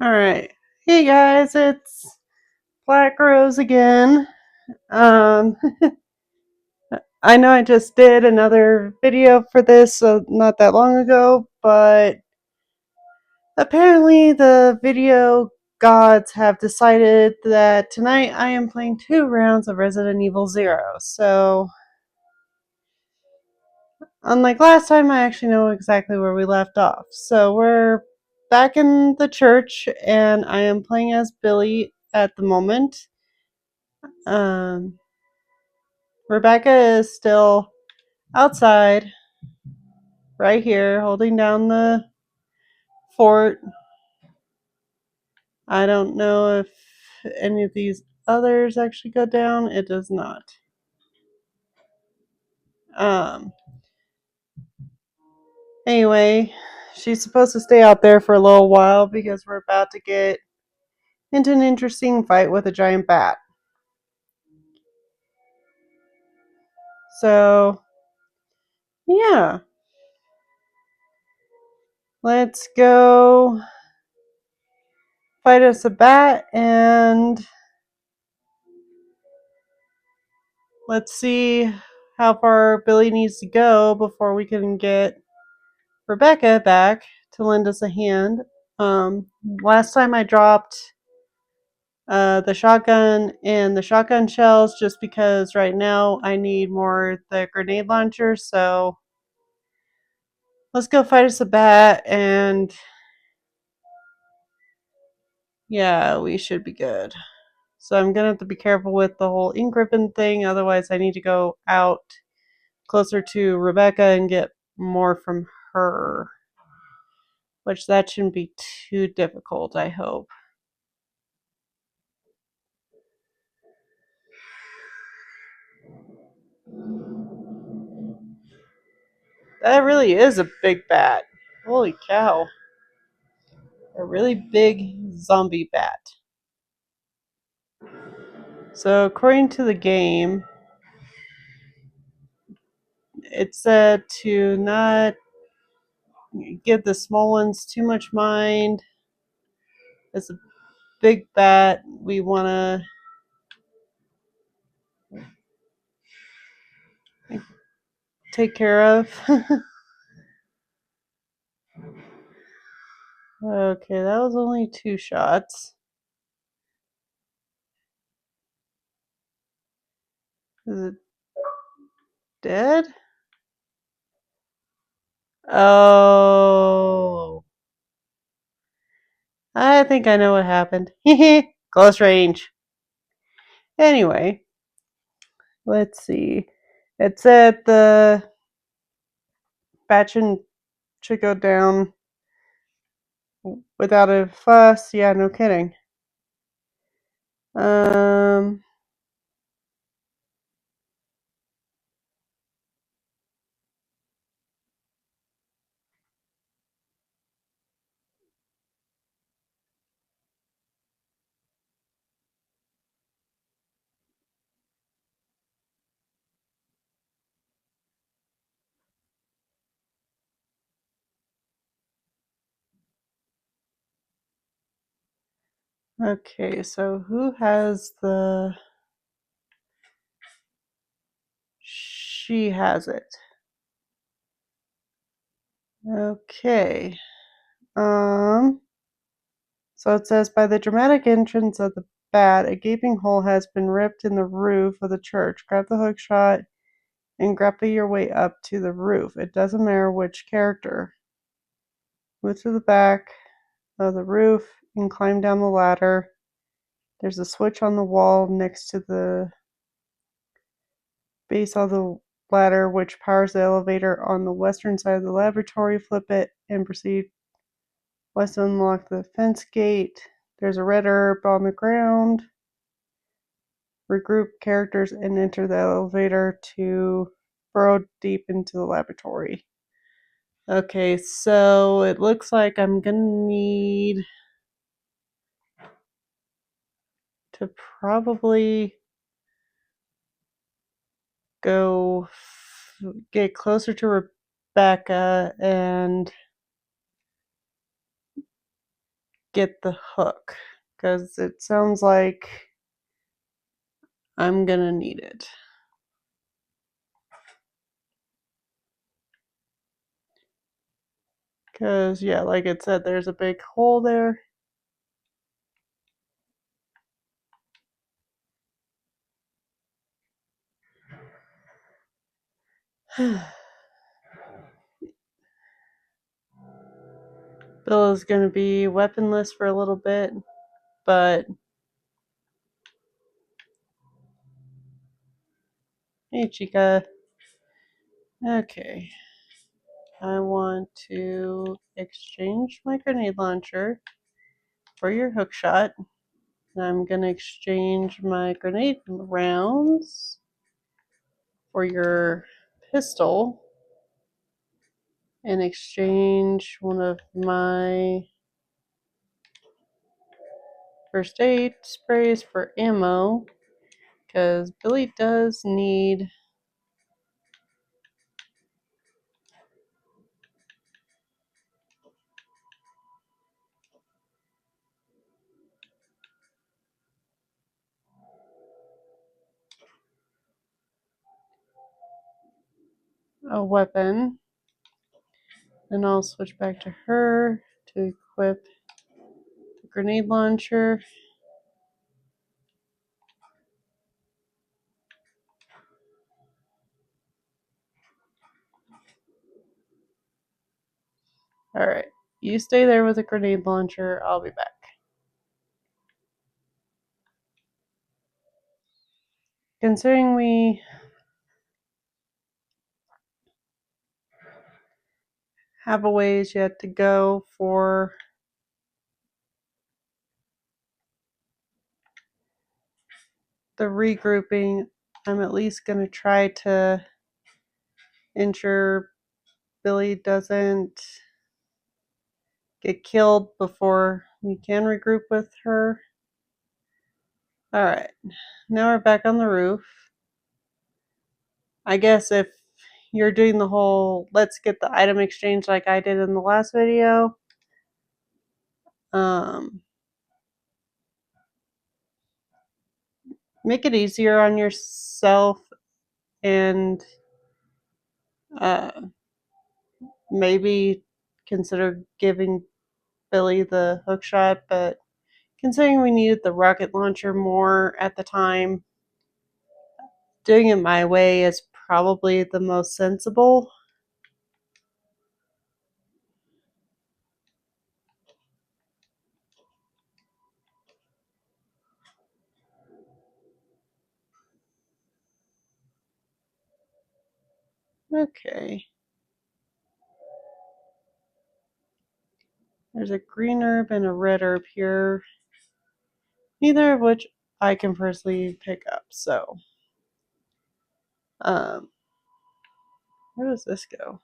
Alright. Hey guys, it's Black Rose again. Um, I know I just did another video for this not that long ago, but apparently the video gods have decided that tonight I am playing 2 rounds of Resident Evil Zero. So, unlike last time, I actually know exactly where we left off. So, we're back in the church, and I am playing as Billy at the moment. Um, Rebecca is still outside, right here, holding down the fort. I don't know if any of these others actually go down. It does not. Um. Anyway, she's supposed to stay out there for a little while because we're about to get into an interesting fight with a giant bat. So, yeah. Let's go fight us a bat and let's see how far Billy needs to go before we can get Rebecca back to lend us a hand. Last time I dropped the shotgun and the shotgun shells just because right now I need more the grenade launcher. So let's go fight us a bat and yeah, we should be good. So I'm gonna have to be careful with the whole ink ribbon thing. Otherwise, I need to go out closer to Rebecca and get more from her. Which that shouldn't be too difficult, I hope. That really is a big bat. Holy cow. A really big zombie bat. So, according to the game, it said to not give the small ones too much mind. As a big bat, we want to take care of. Okay, that was only 2 shots. Is it dead? Oh. I think I know what happened. Close range. Anyway, let's see. It said the bat should go down without a fuss. Yeah, no kidding. Um. Okay, so who has the... She has it. Okay. So it says, by the dramatic entrance of the bat, a gaping hole has been ripped in the roof of the church. Grab the hook shot and grapple your way up to the roof. It doesn't matter which character. Move to the back of the roof and climb down the ladder. There's a switch on the wall next to the base of the ladder which powers the elevator on the western side of the laboratory. Flip it and proceed west to unlock the fence gate. There's a red herb on the ground. Regroup characters and enter the elevator to burrow deep into the laboratory. Okay, so it looks like I'm gonna need to probably go get closer to Rebecca and get the hook because it sounds like I'm gonna need it. Because, yeah, like it said, there's a big hole there. Bill is going to be weaponless for a little bit, but hey, Chica. Okay. I want to exchange my grenade launcher for your hook shot. I'm going to exchange my grenade rounds for your pistol and exchange one of my first aid sprays for ammo because Billy does need a weapon. Then I'll switch back to her to equip the grenade launcher. Alright, you stay there with a grenade launcher. I'll be back. Considering we have a ways yet to go for the regrouping, I'm at least going to try to ensure Billy doesn't get killed before we can regroup with her. Alright, now we're back on the roof. I guess if you're doing the whole let's get the item exchange like I did in the last video, make it easier on yourself and maybe consider giving Billy the hook shot, but considering we needed the rocket launcher more at the time, doing it my way is probably the most sensible. Okay. There's a green herb and a red herb here, neither of which I can personally pick up, so where does this go?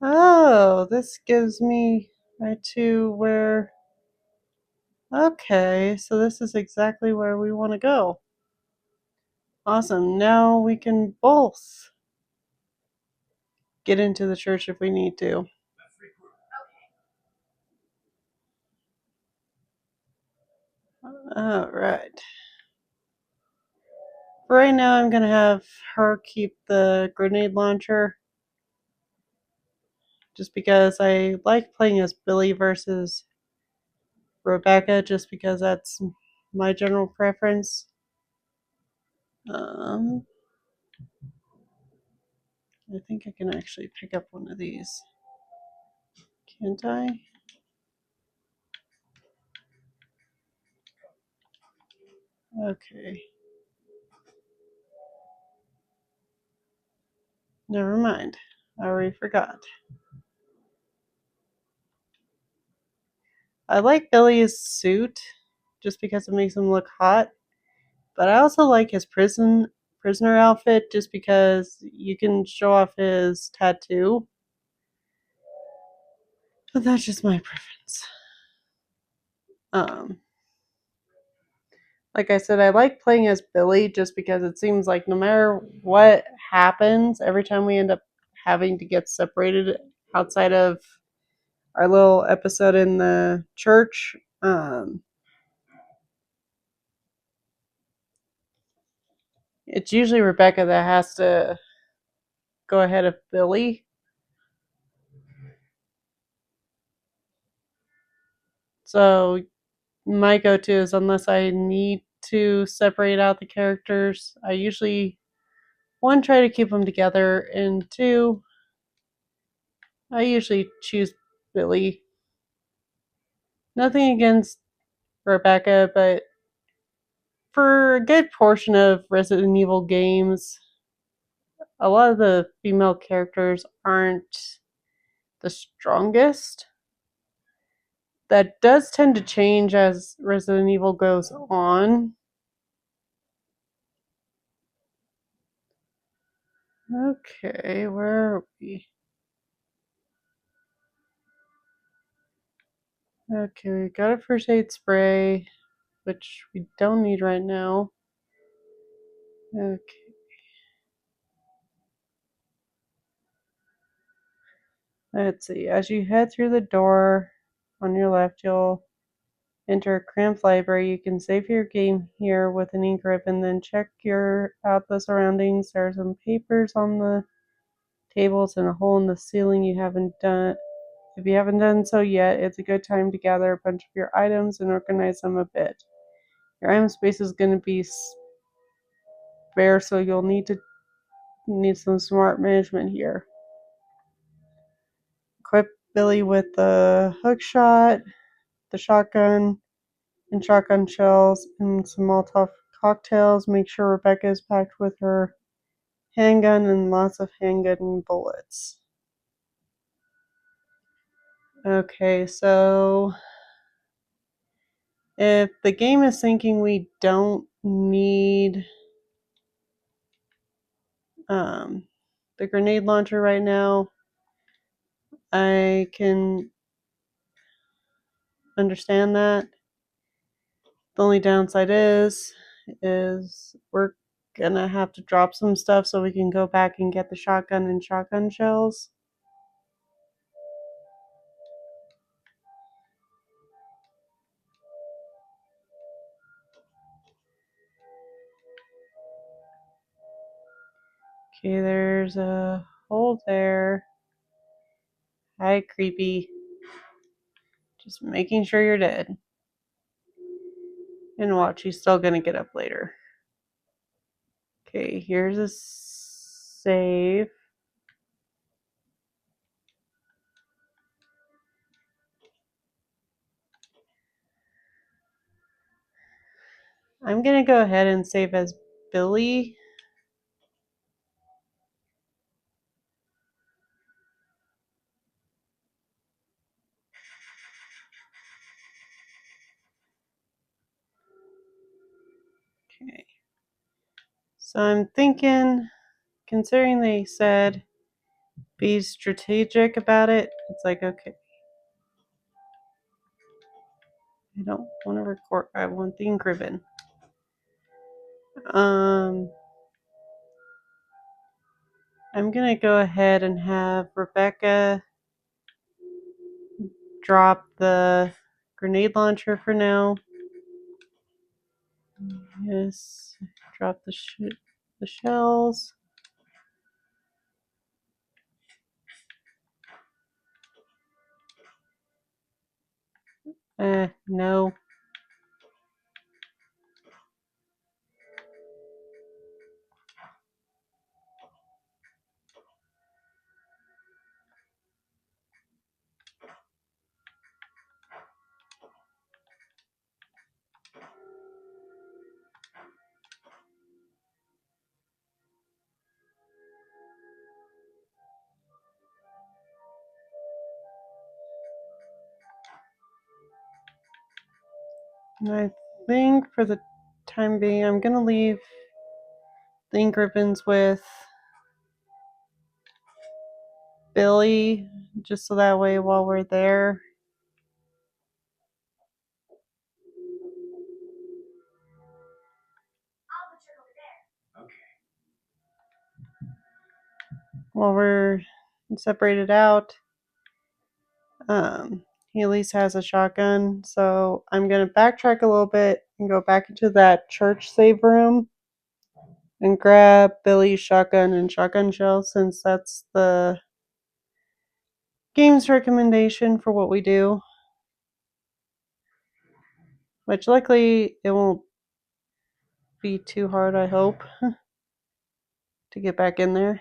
Oh, this gives me right to where. Okay, so this is exactly where we want to go. Awesome. Now we can both get into the church if we need to. All right. For right now, I'm going to have her keep the grenade launcher just because I like playing as Billy versus Rebecca, just because that's my general preference. I think I can actually pick up one of these. Can't I? Okay. Never mind. I already forgot. I like Billy's suit just because it makes him look hot, but I also like his prisoner outfit just because you can show off his tattoo. But that's just my preference. Um Like I said, I like playing as Billy just because it seems like no matter what happens, every time we end up having to get separated outside of our little episode in the church, it's usually Rebecca that has to go ahead of Billy. So my go-to is unless I need to separate out the characters, I usually one try to keep them together, and two, I usually choose Billy. Nothing against Rebecca, but for a good portion of Resident Evil games, a lot of the female characters aren't the strongest. That does tend to change as Resident Evil goes on. Okay, where are we? Okay, we got a first aid spray, which we don't need right now. Okay. Let's see. As you head through the door on your left, you'll enter a cramped library. You can save your game here with an ink ribbon, then check out the surroundings. There are some papers on the tables and a hole in the ceiling you haven't done. If you haven't done so yet, it's a good time to gather a bunch of your items and organize them a bit. Your item space is going to be spare, so you'll need some smart management here. Equip Billy with the hook shot, the shotgun, and shotgun shells, and some Molotov cocktails. Make sure Rebecca is packed with her handgun and lots of handgun bullets. Okay, so if the game is thinking we don't need the grenade launcher right now, I can understand that. The only downside is we're gonna have to drop some stuff so we can go back and get the shotgun and shotgun shells. Okay, there's a hole there. Hi, creepy. Just making sure you're dead. And watch, he's still gonna get up later. Okay, here's a save. I'm gonna go ahead and save as Billy. Okay. So I'm thinking, considering they said be strategic about it, it's like, okay, I don't want to record, I want the ink ribbon. I'm gonna go ahead and have Rebecca drop the grenade launcher for now. Yes, drop the shells. No. And I think for the time being, I'm gonna leave the ink ribbons with Billy, just so that way while we're there. while we're separated out. He at least has a shotgun, so I'm gonna backtrack a little bit and go back into that church save room and grab Billy's shotgun and shotgun shell, since that's the game's recommendation for what we do. Which luckily it won't be too hard, I hope, to get back in there.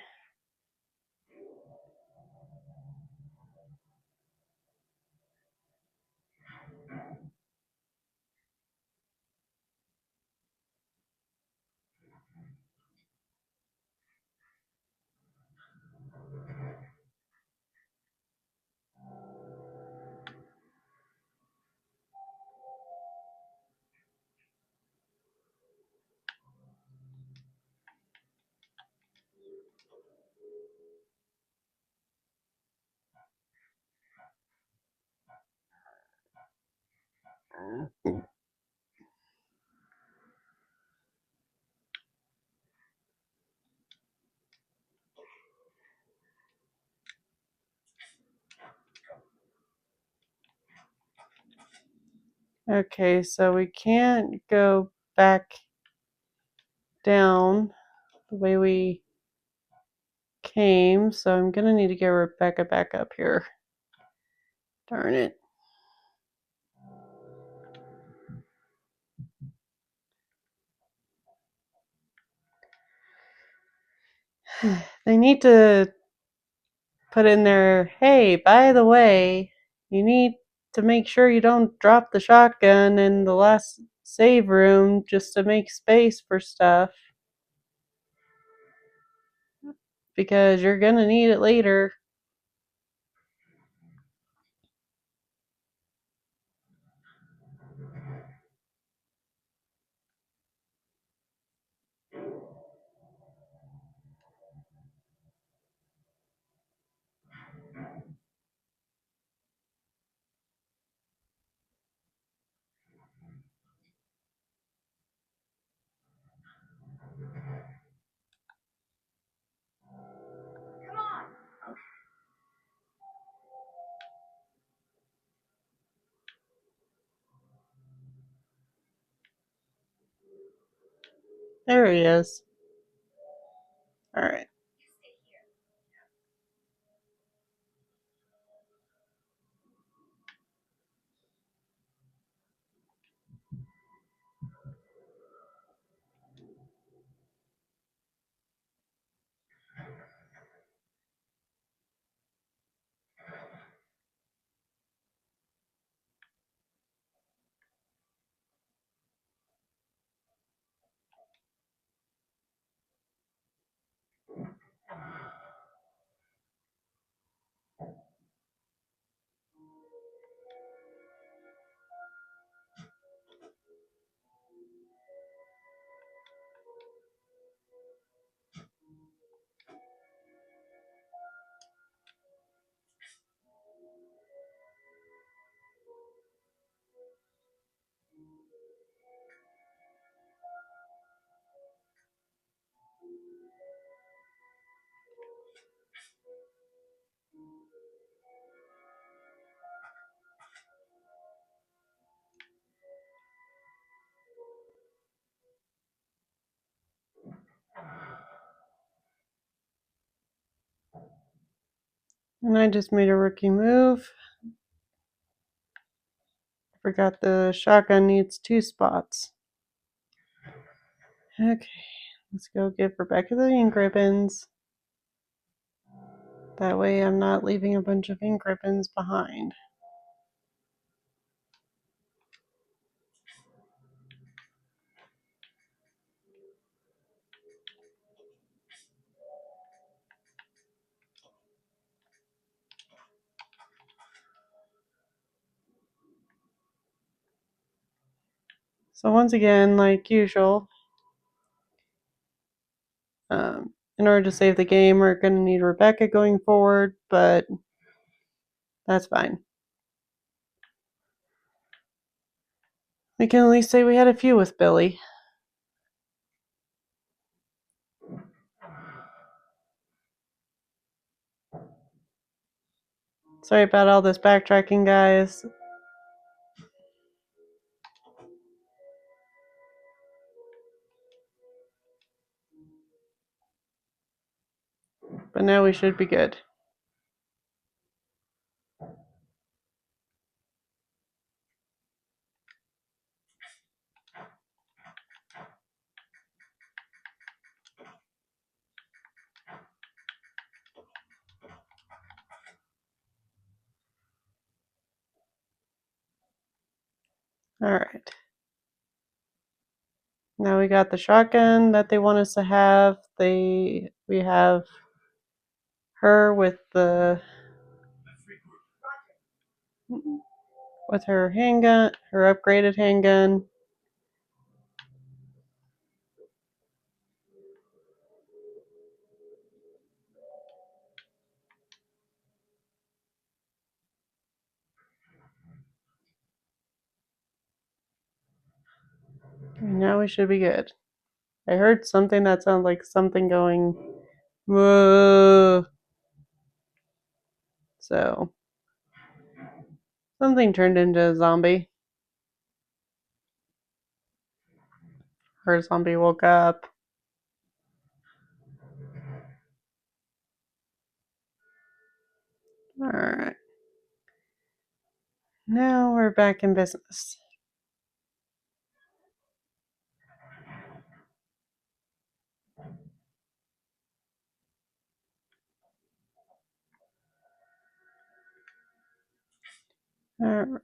Okay, so we can't go back down the way we came, so I'm gonna need to get Rebecca back up here. Darn it. They need to put in there, hey, by the way, you need to make sure you don't drop the shotgun in the last save room just to make space for stuff, because you're gonna need it later. There he is. Alright. And I just made a rookie move. Forgot the shotgun needs 2 spots. Okay, let's go give Rebecca the ink ribbons. That way I'm not leaving a bunch of ink ribbons behind. So once again, like usual, in order to save the game, we're going to need Rebecca going forward, but that's fine. We can at least say we had a few with Billy. Sorry about all this backtracking, guys. But now we should be good. Alright. Now we got the shotgun that they want us to have. We have her with her handgun, her upgraded handgun. Now we should be good. I heard something that sounded like something going whoa. So something turned into a zombie. Her zombie woke up. Alright. Now we're back in business. Alright.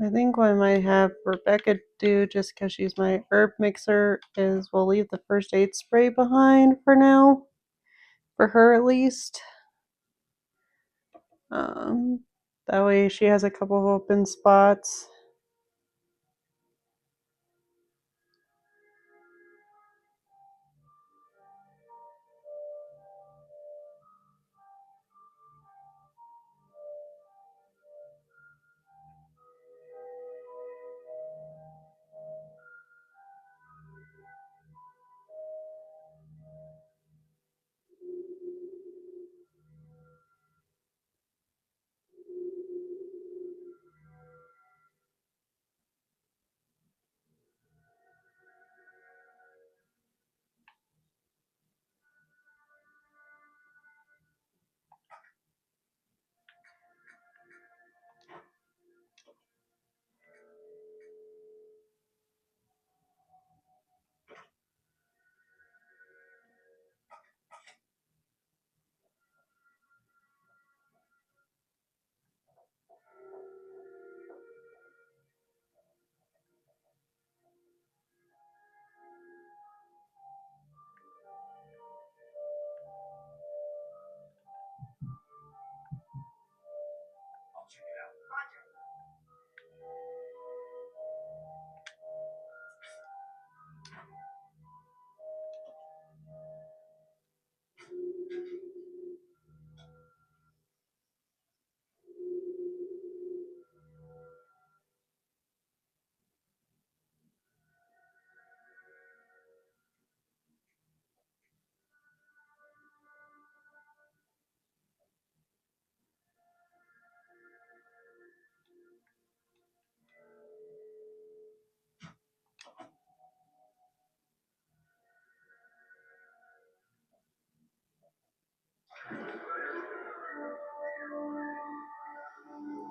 I think what I might have Rebecca do, just because she's my herb mixer, is we'll leave the first aid spray behind for now. For her at least. That way she has a couple of open spots.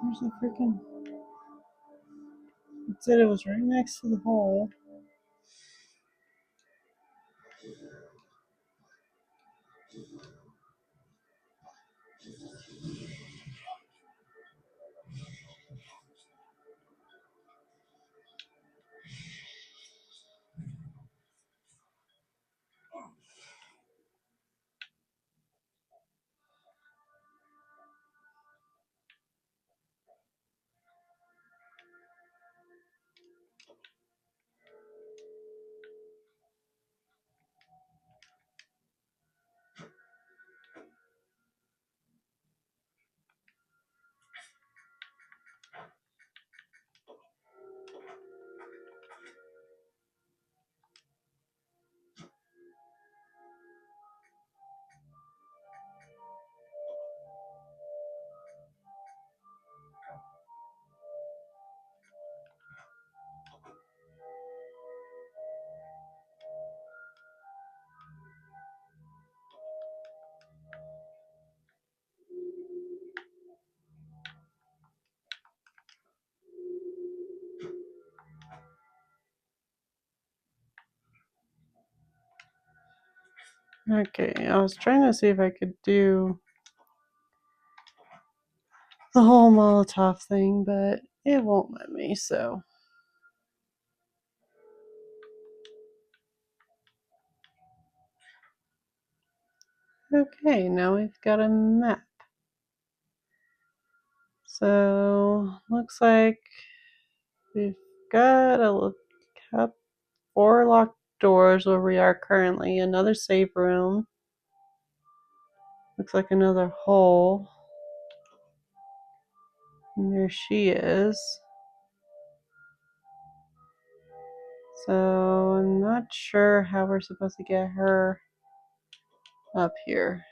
Where's the freaking... It said it was right next to the hole. Okay, I was trying to see if I could do the whole Molotov thing, but it won't let me, so. Okay, now we've got a map. So, looks like we've got a 4 locked doors where we are currently. Another safe room. Looks like another hole. And there she is. So, I'm not sure how we're supposed to get her up here.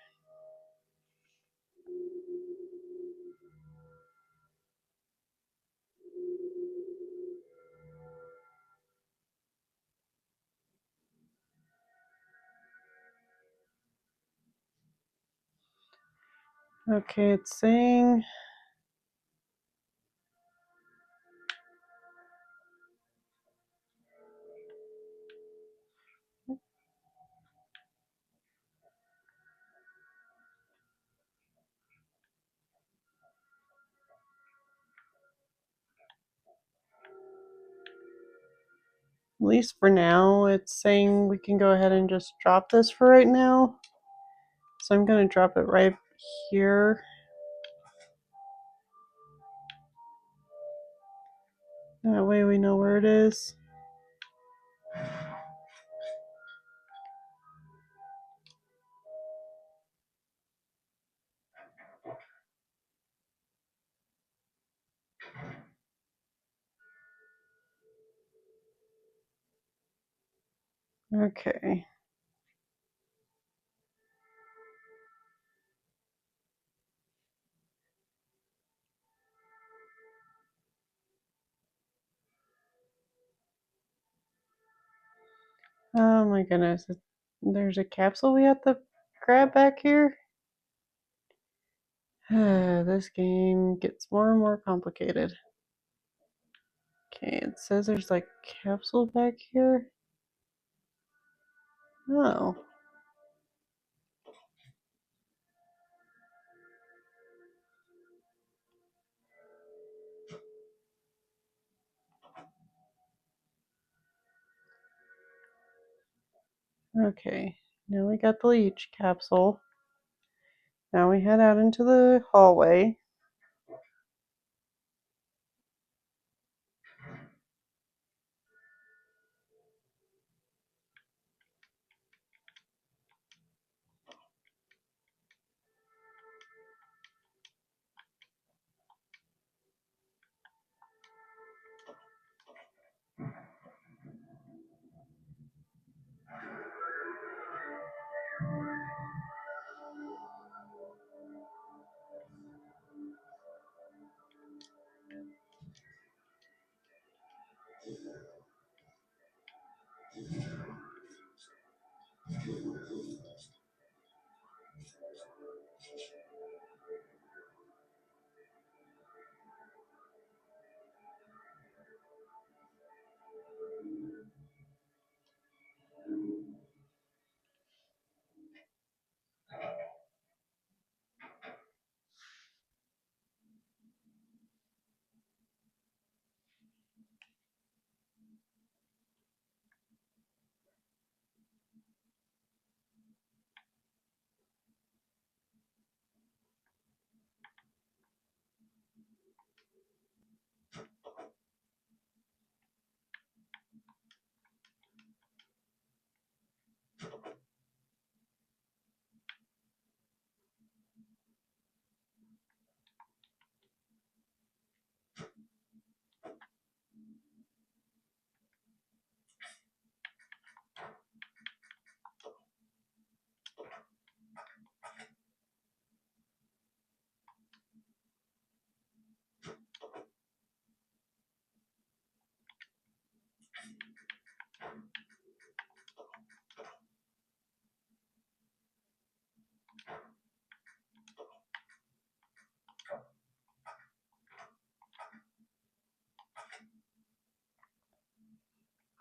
Okay, it's saying at least for now, it's saying we can go ahead and just drop this for right now. So I'm going to drop it right here. That way we know where it is. Okay. Oh my goodness. There's a capsule we have to grab back here. This game gets more and more complicated. Okay, it says there's like capsule back here. Oh. Okay. Now we got the leech capsule. Now we head out into the hallway.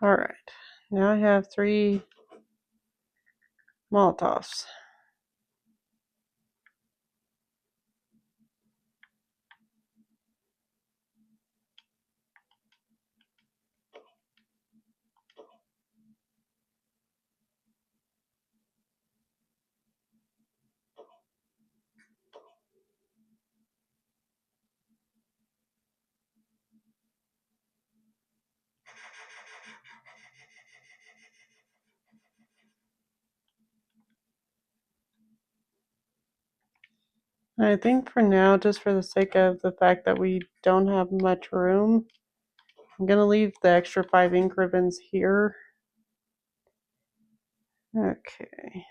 Alright. Now I have 3 Molotovs. I think for now, just for the sake of the fact that we don't have much room, I'm going to leave the extra 5 ink ribbons here. Okay.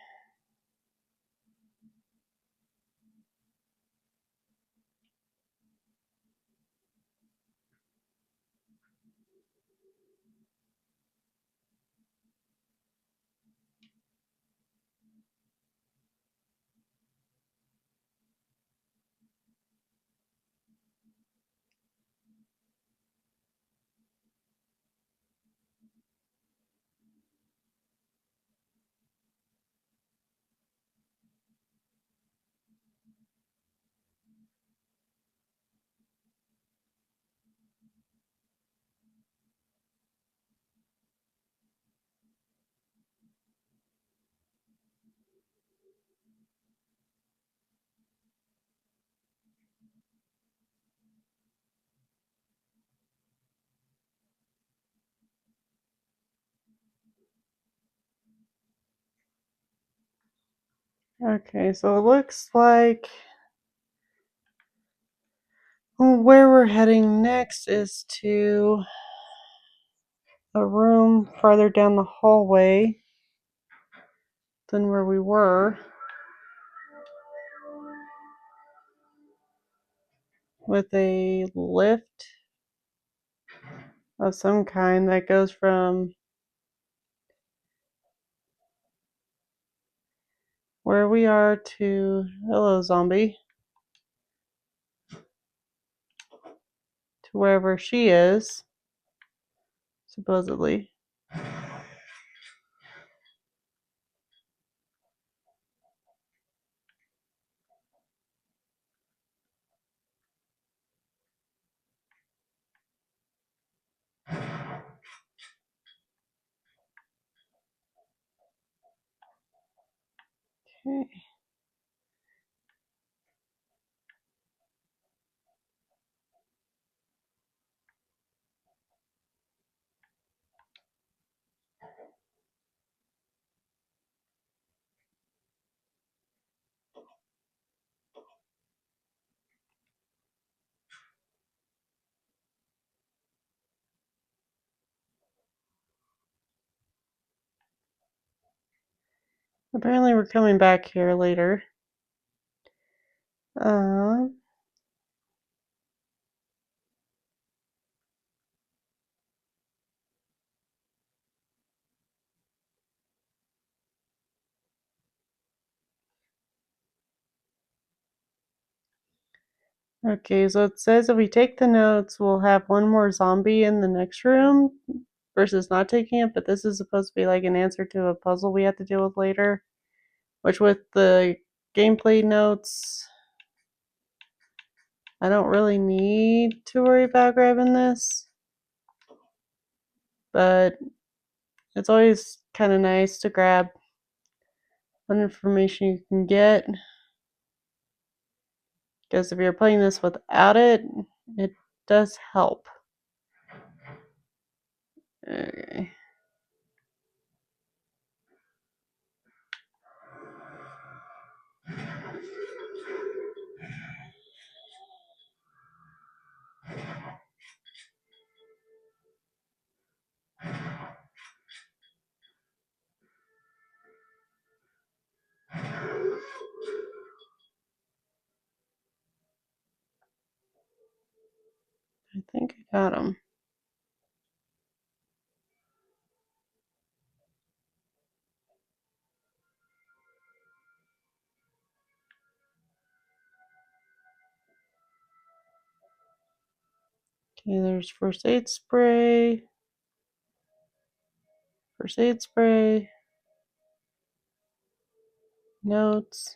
Okay, so it looks like where we're heading next is to a room farther down the hallway than where we were, with a lift of some kind that goes from where we are to, hello zombie, to wherever she is, supposedly. Okay. Apparently we're coming back here later. Um, okay, so it says if we take the notes, we'll have one more zombie in the next room versus not taking it, but this is supposed to be like an answer to a puzzle we have to deal with later, which with the gameplay notes, I don't really need to worry about grabbing this, but it's always kind of nice to grab what information you can get, because if you're playing this without it, it does help. Okay. I think I got them. Okay, there's first aid spray, first aid spray, Notes.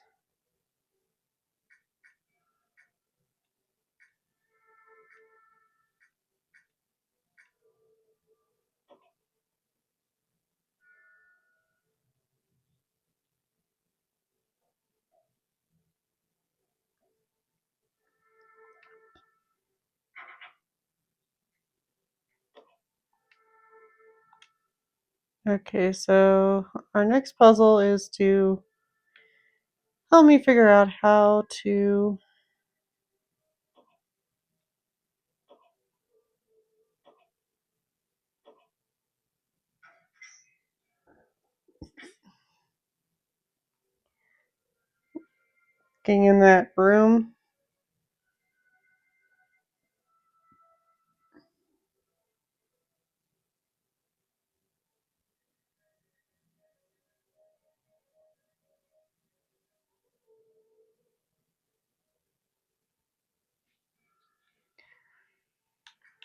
Okay, so our next puzzle is to help me figure out how to get in that room.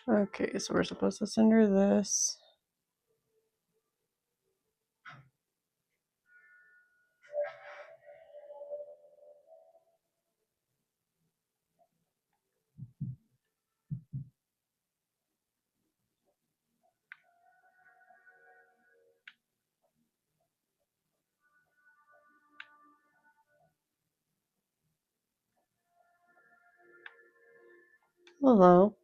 Okay, so we're supposed to send her this. Hello.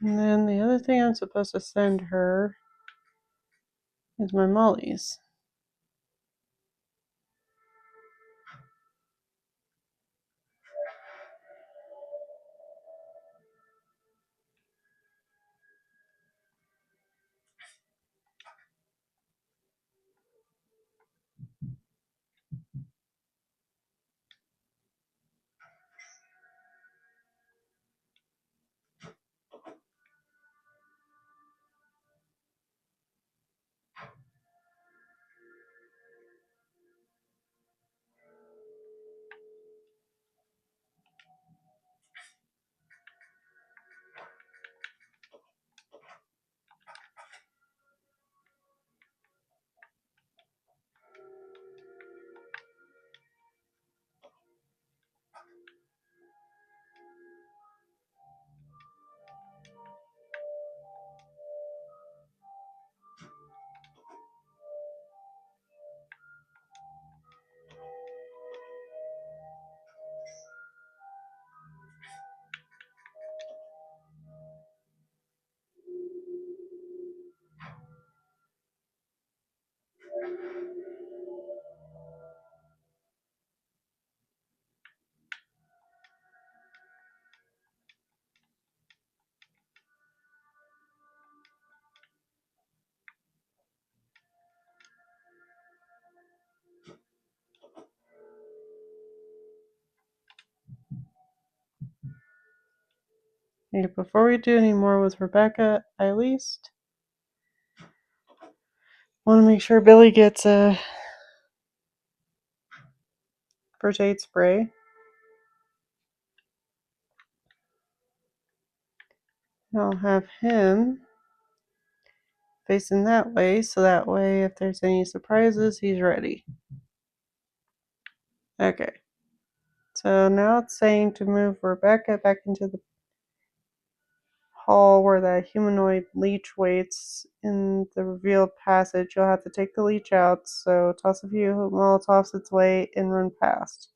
And then the other thing I'm supposed to send her is my mollies. Okay, before we do any more with Rebecca, I at least want to make sure Billy gets a first aid spray. I'll have him facing that way, so that way if there's any surprises, he's ready. Okay. So now it's saying to move Rebecca back into the hall where the humanoid leech waits in the revealed passage. You'll have to take the leech out, so toss a few Molotovs its way and run past.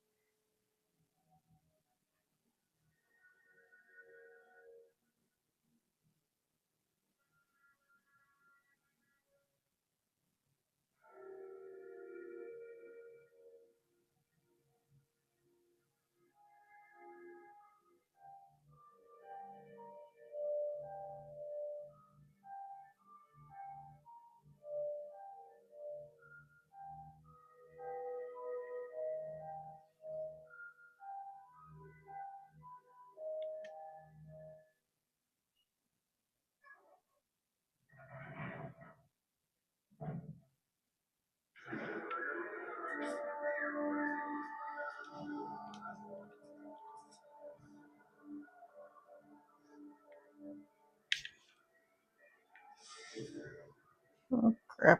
Oh, crap.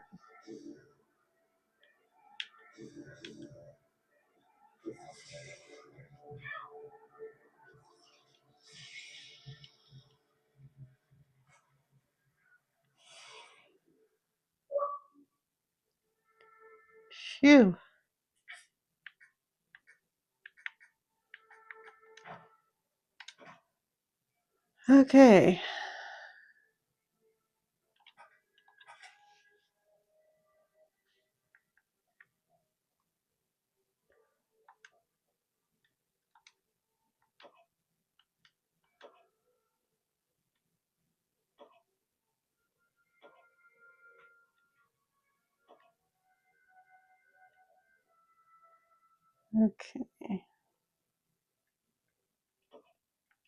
Phew. Okay. Okay.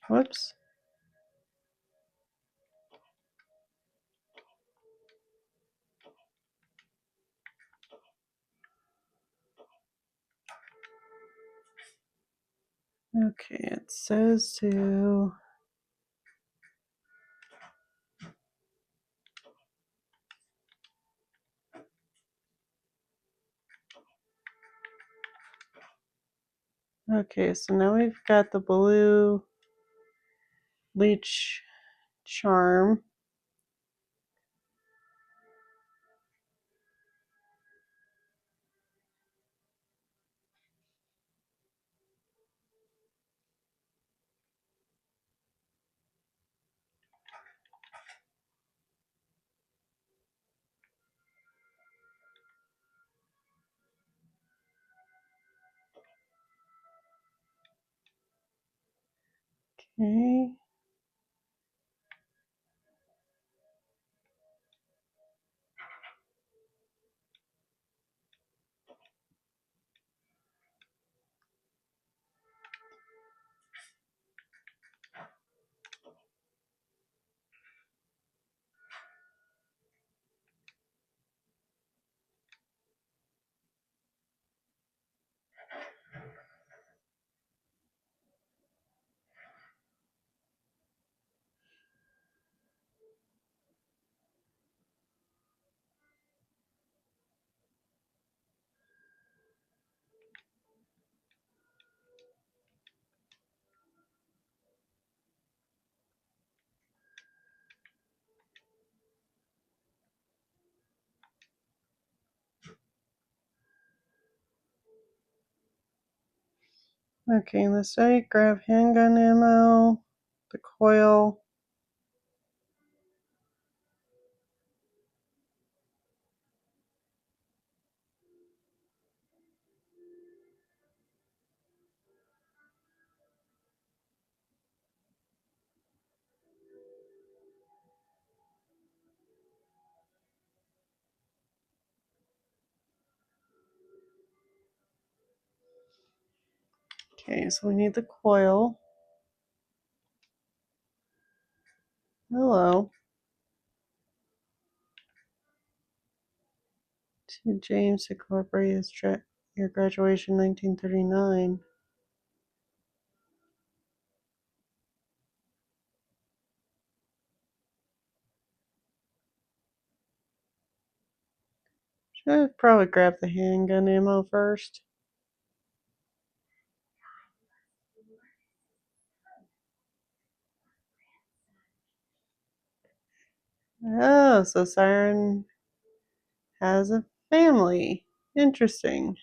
Whoops. Okay, it says to... Okay, so now we've got the blue leech charm. Okay. Okay, let's say grab handgun ammo, the coil. Okay, so we need the coil. Hello. To James to celebrate your graduation 1939. Should have probably grabbed the handgun ammo first. Oh, so Siren has a family. Interesting.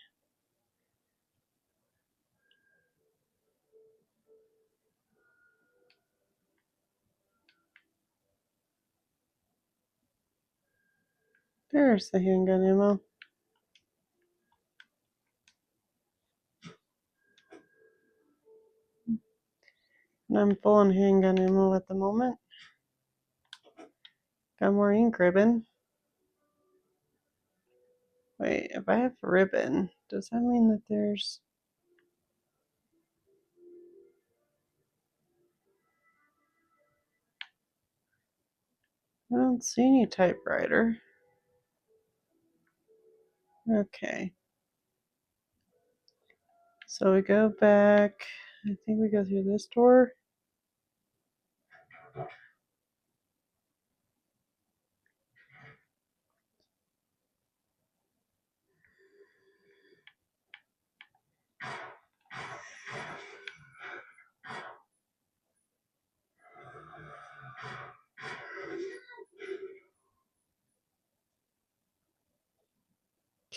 There's the handgun ammo. And I'm full on handgun ammo at the moment. Got more ink ribbon. Wait, if I have ribbon, does that mean that there's... I don't see any typewriter. Okay. So we go back. I think we go through this door.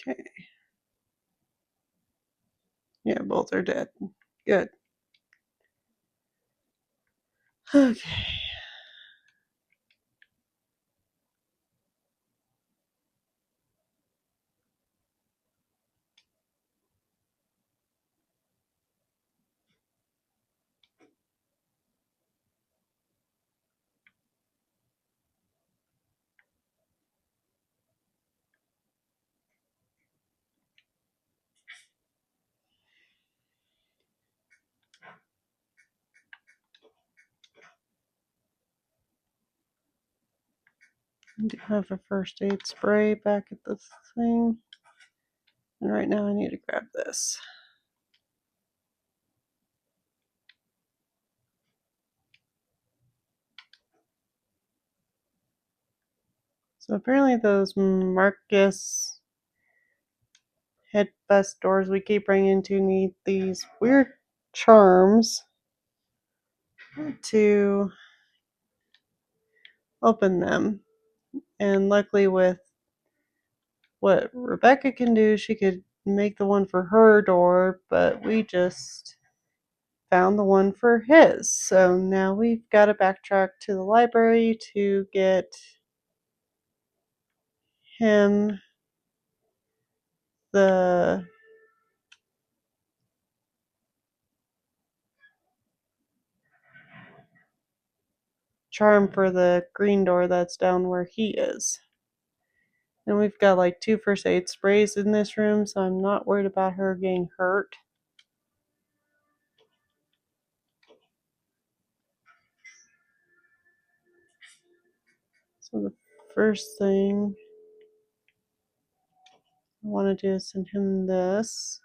Okay. Yeah, both are dead. Good. Okay. I do have a first aid spray back at the thing. And right now I need to grab this. So apparently those Marcus head bust doors we keep bringing into need these weird charms to open them. And luckily with what Rebecca can do, she could make the one for her door, but we just found the one for his. So now we've got to backtrack to the library to get him the charm for the green door that's down where he is. And we've got like 2 first aid sprays in this room, so I'm not worried about her getting hurt. So the first thing I want to do is send him this.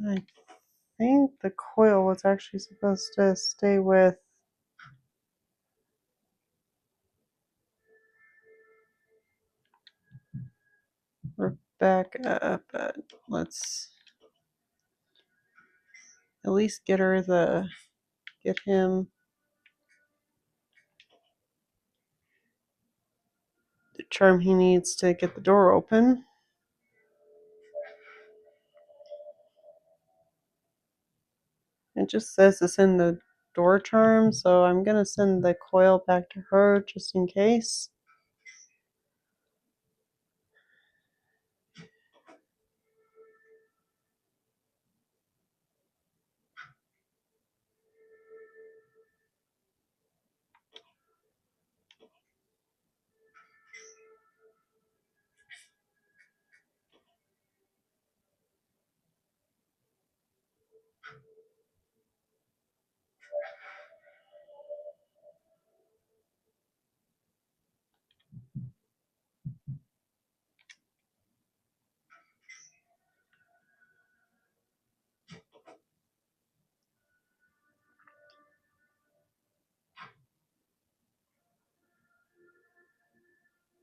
I think the coil was actually supposed to stay with Rebecca, but let's at least get him the charm he needs to get the door open. It just says to send the door charm, so I'm gonna send the coil back to her just in case.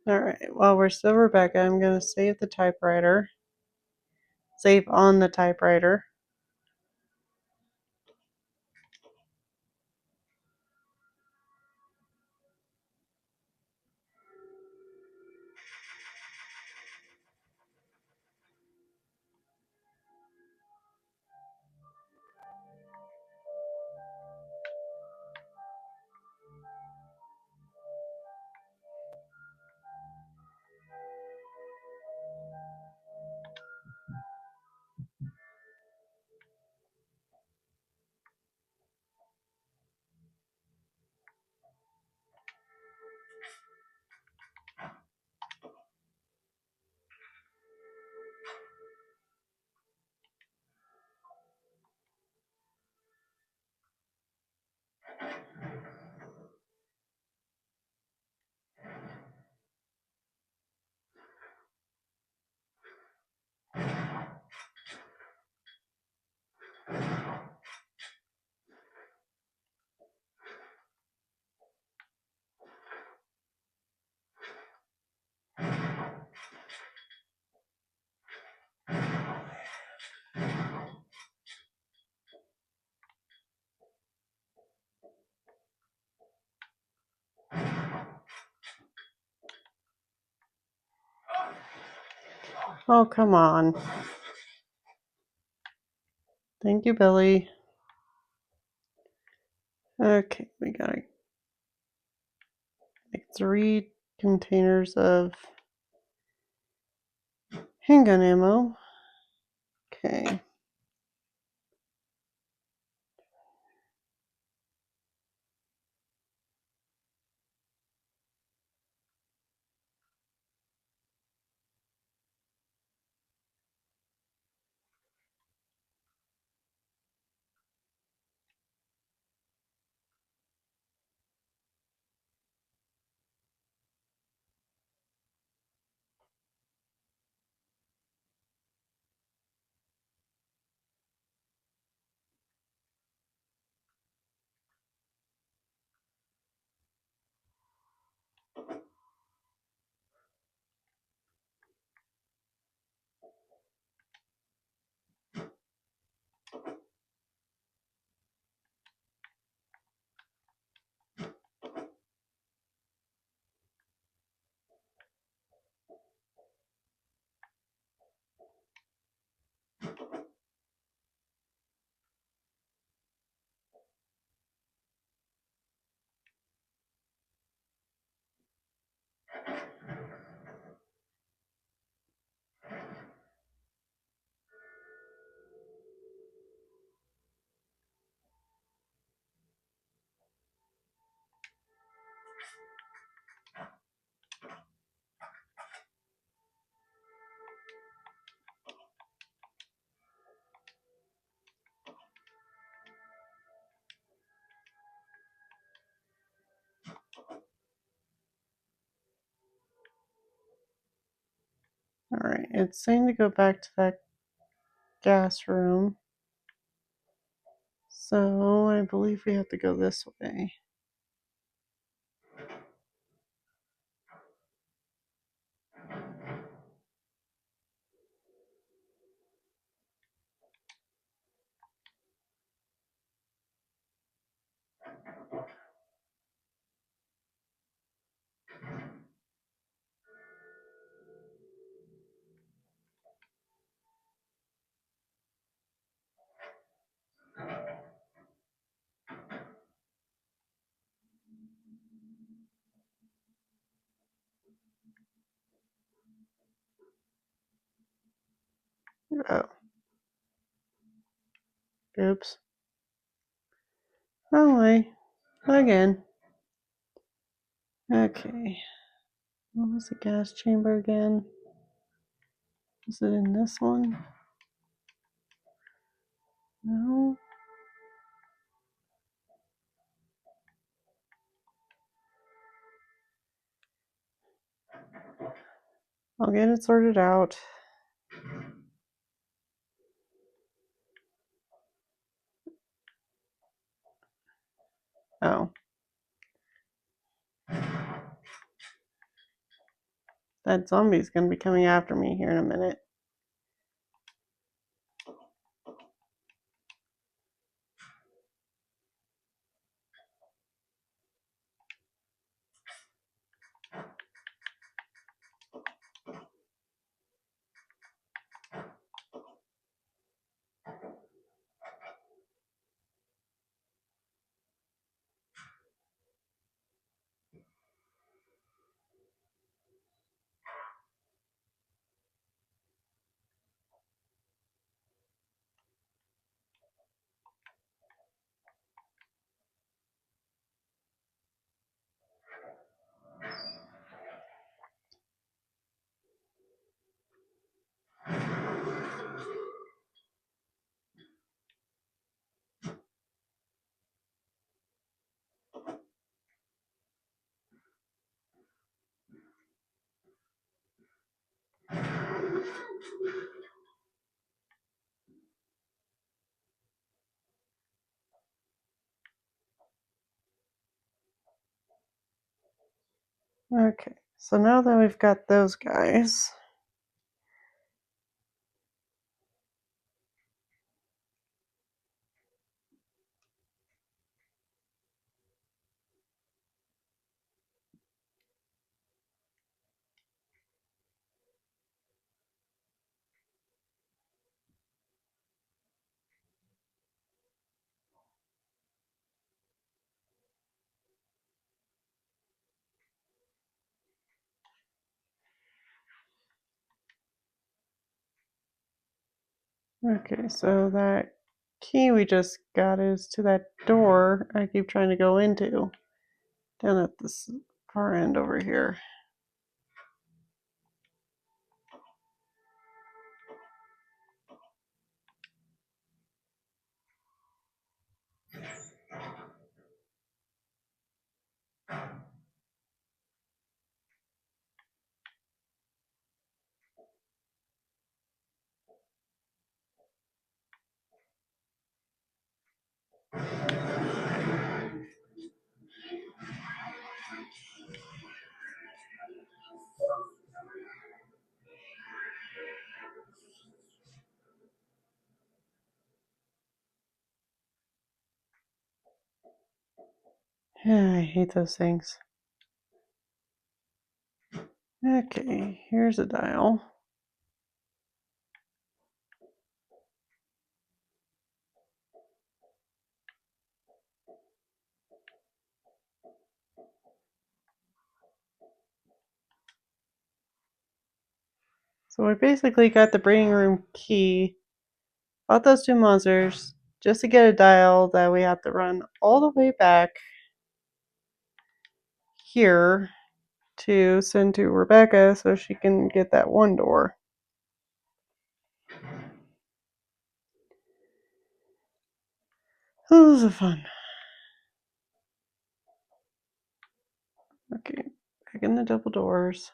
Alright, while we're still Rebecca, I'm gonna save the typewriter. Save on the typewriter. Oh, come on. Thank you, Billy. Okay, we gotta make 3 containers of handgun ammo. Okay. Alright, it's saying to go back to that gas room. So I believe we have to go this way. Oh, oops. Wrong way. Again. Okay. What was the gas chamber again? Is it in this one? No. I'll get it sorted out. Oh. That zombie's gonna be coming after me here in a minute. Okay, so now that we've got those guys, Okay, so that key we just got is to that door I keep trying to go into down at this far end over here. I hate those things. Okay, here's a dial. So we basically got the breeding room key, bought those two monsters just to get a dial that we have to run all the way back here to send to Rebecca so she can get that one door. Oh, this is fun. Okay, back in the double doors.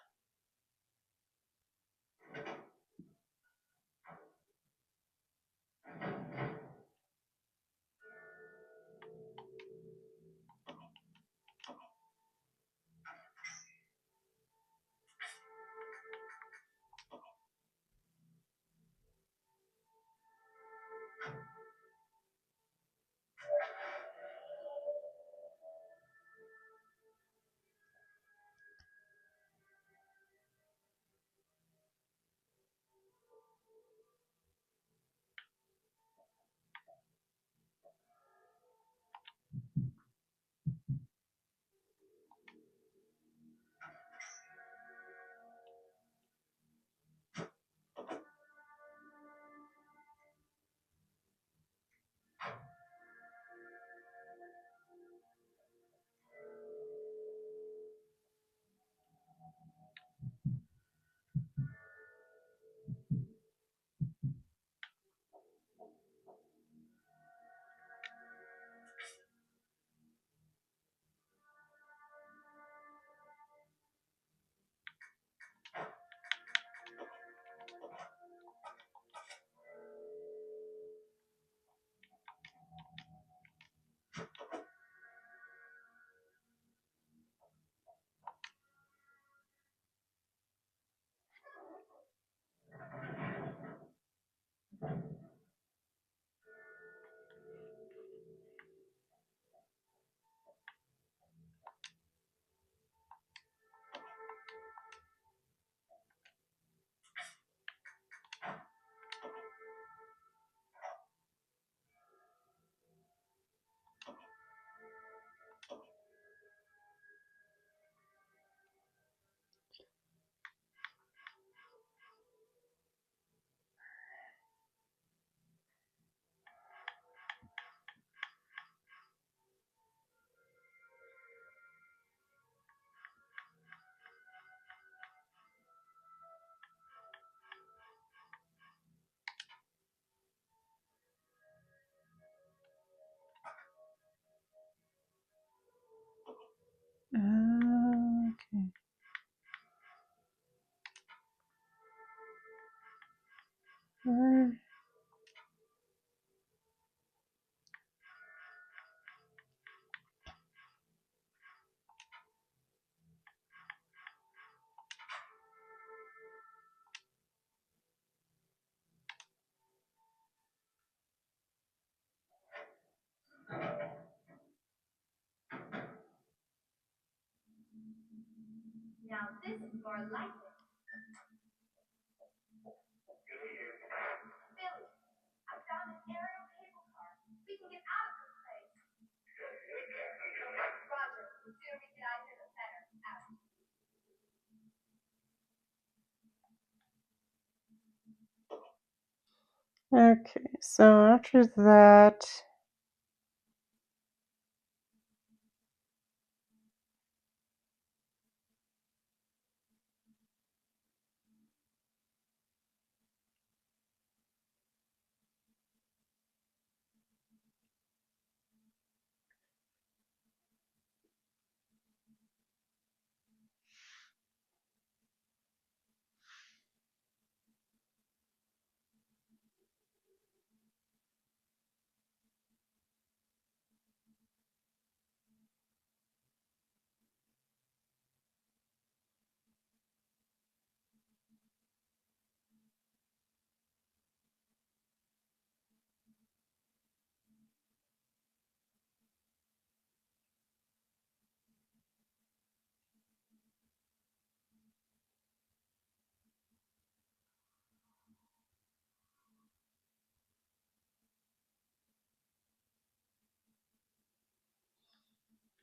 Okay. Okay, so after that,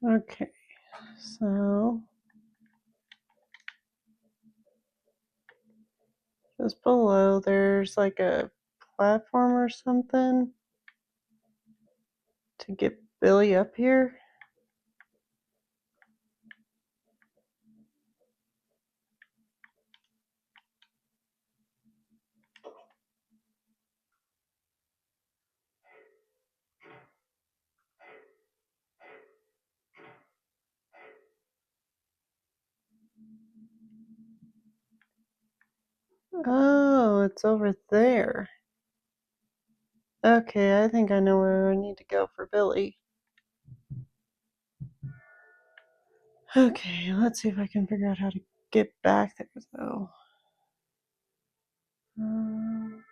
okay, so just below there's like a platform or something to get Billy up here. Oh, it's over there. Okay, I think I know where I need to go for Billy. Okay, let's see if I can figure out how to get back there though. Um,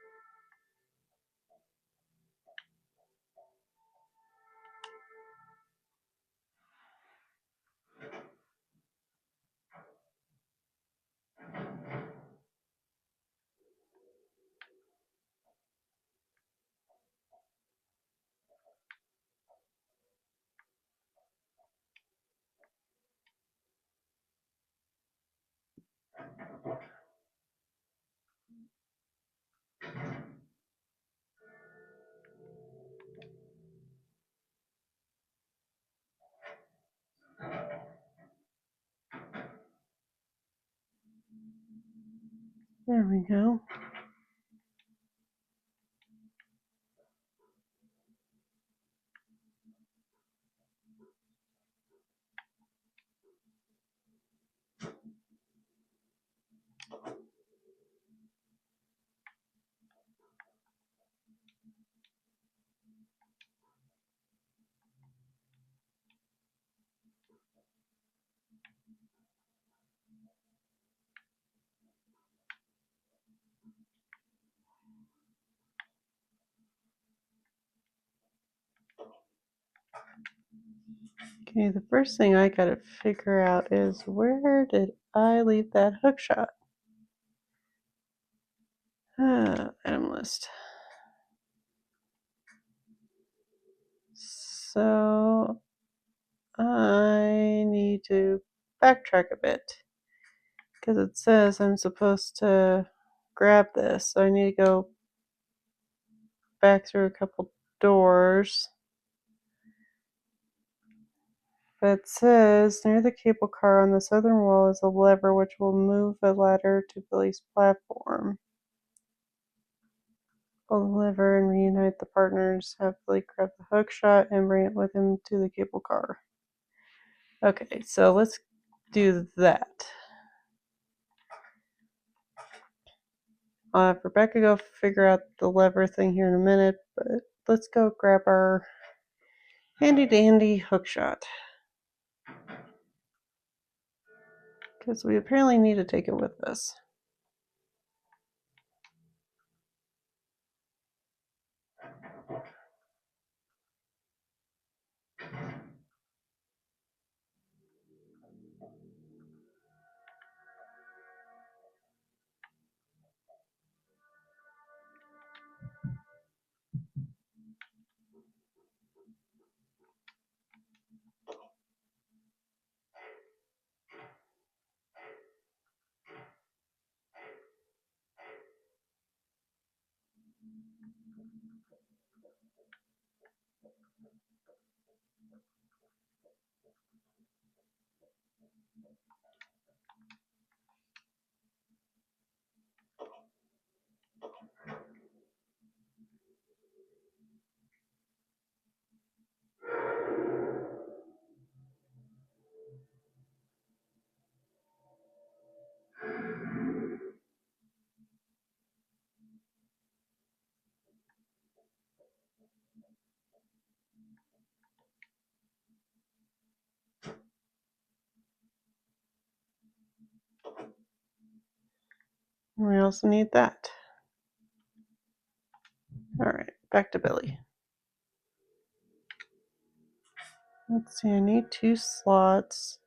there we go. Okay, the first thing I gotta figure out is where did I leave that hook shot? Item list. So I need to backtrack a bit because it says I'm supposed to grab this. So I need to go back through a couple doors. But it says near the cable car on the southern wall is a lever which will move a ladder to Billy's platform. Pull the lever and reunite the partners. Have Billy grab the hook shot and bring it with him to the cable car. Okay, so let's do that. I'll have Rebecca go figure out the lever thing here in a minute, but let's go grab our handy dandy hook shot. Because we apparently need to take it with us. We also need that. All right, back to Billy. Let's see, I need 2 slots.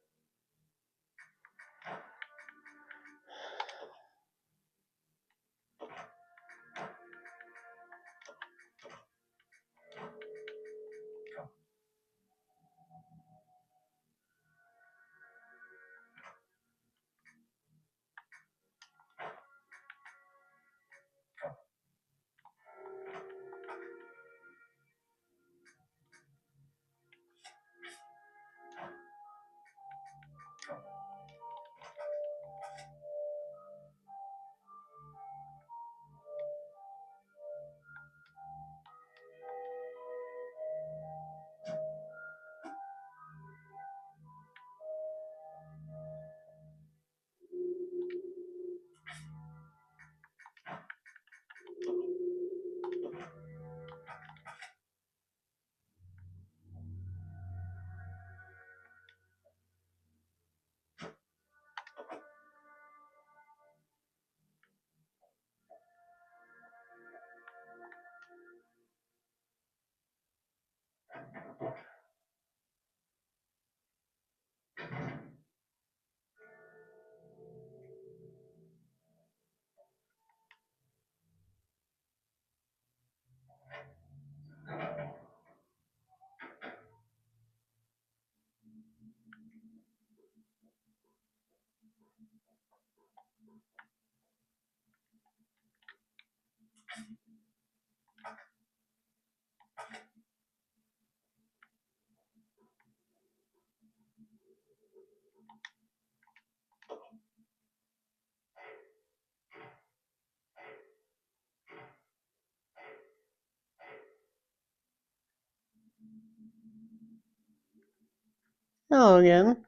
Hello again.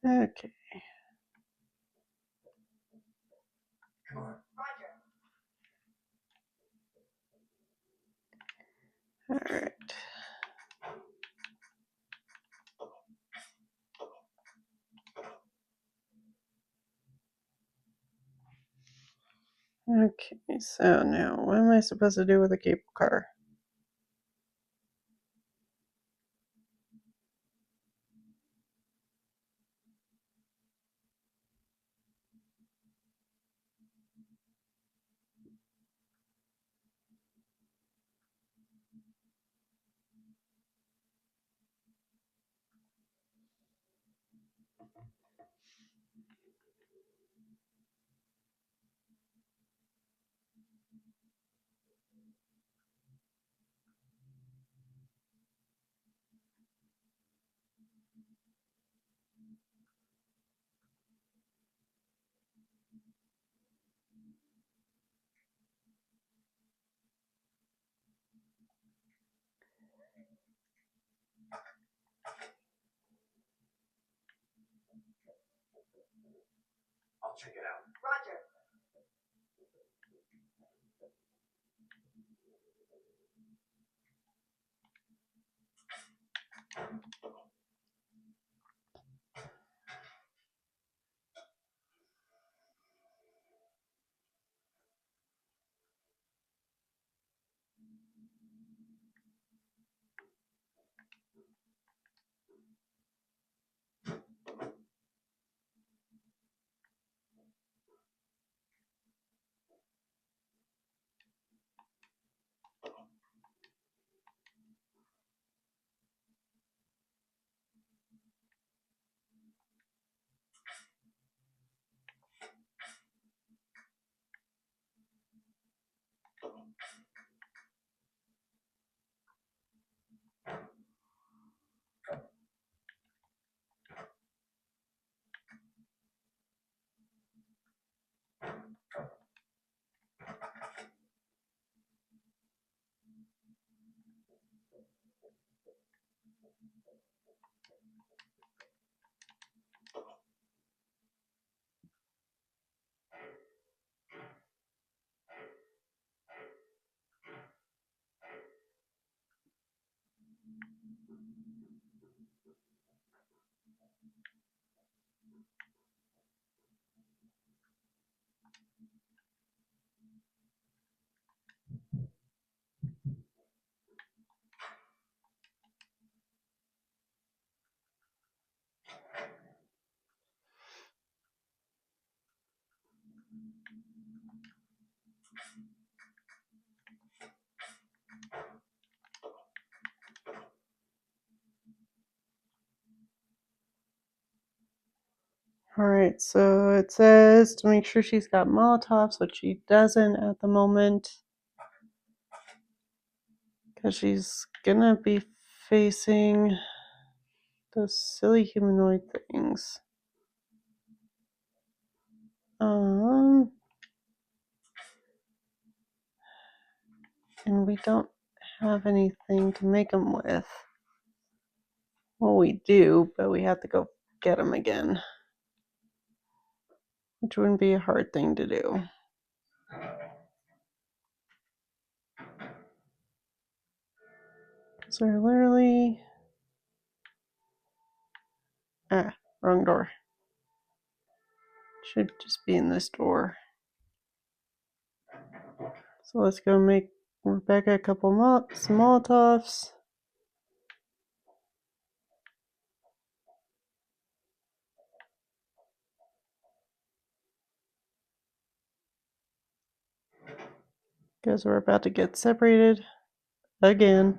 Okay. All right. Okay, so now what am I supposed to do with the cable car? I'll check it out. Alright, so it says to make sure she's got Molotovs, which she doesn't at the moment. Because she's gonna be facing those silly humanoid things. And we don't have anything to make them with. Well, we do, but we have to go get them again. Which wouldn't be a hard thing to do. So we're literally... wrong door. Should just be in this door. So let's go make Rebecca a couple some Molotovs. Because we're about to get separated again.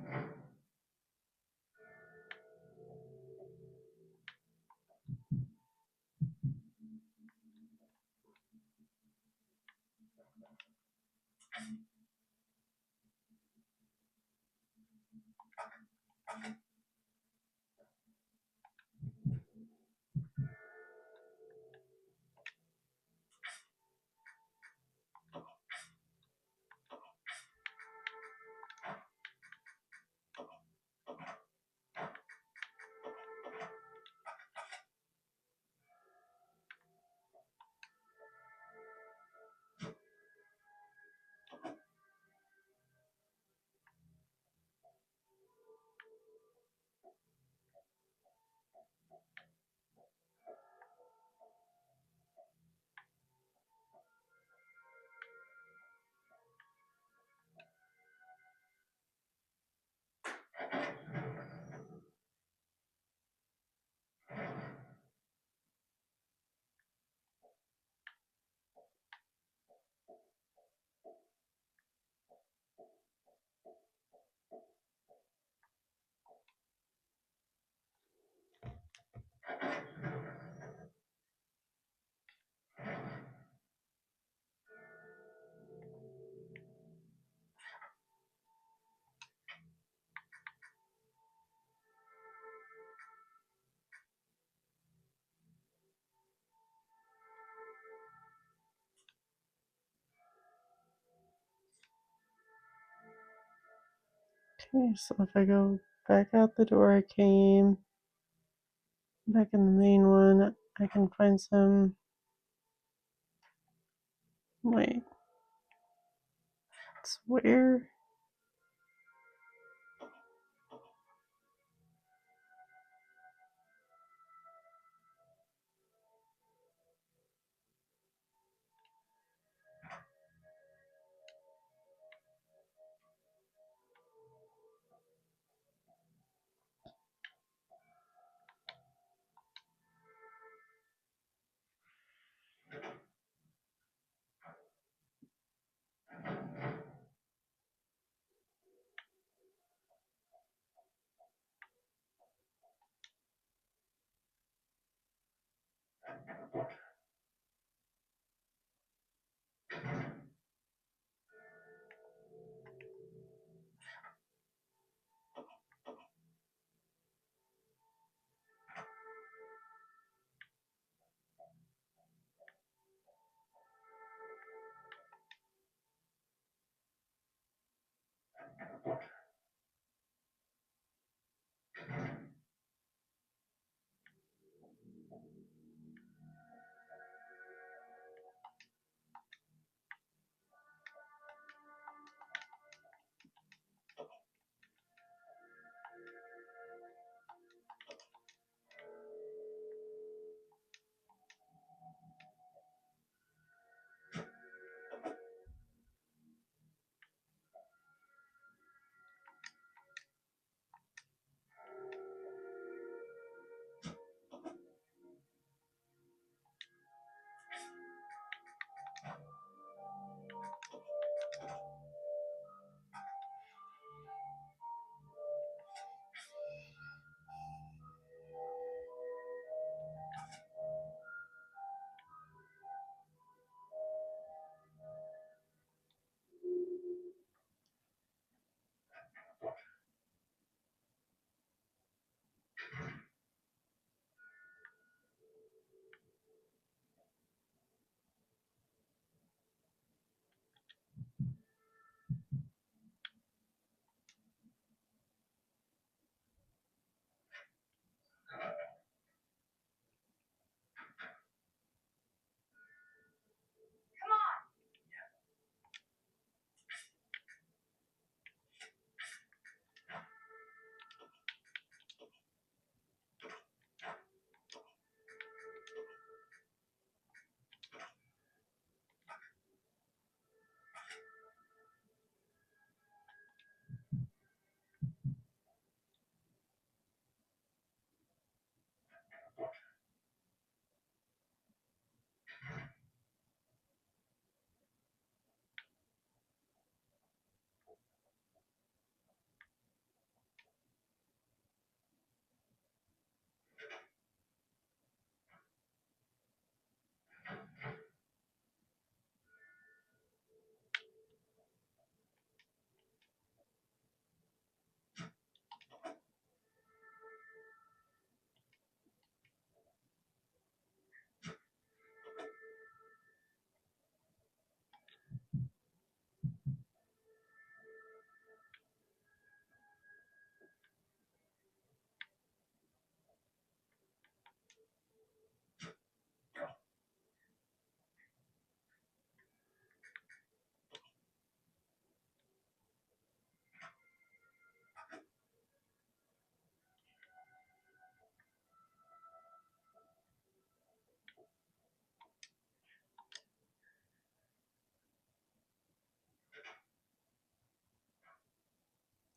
Okay, so if I go back out the door I came, back in the main one, I can find some... Wait. It's where?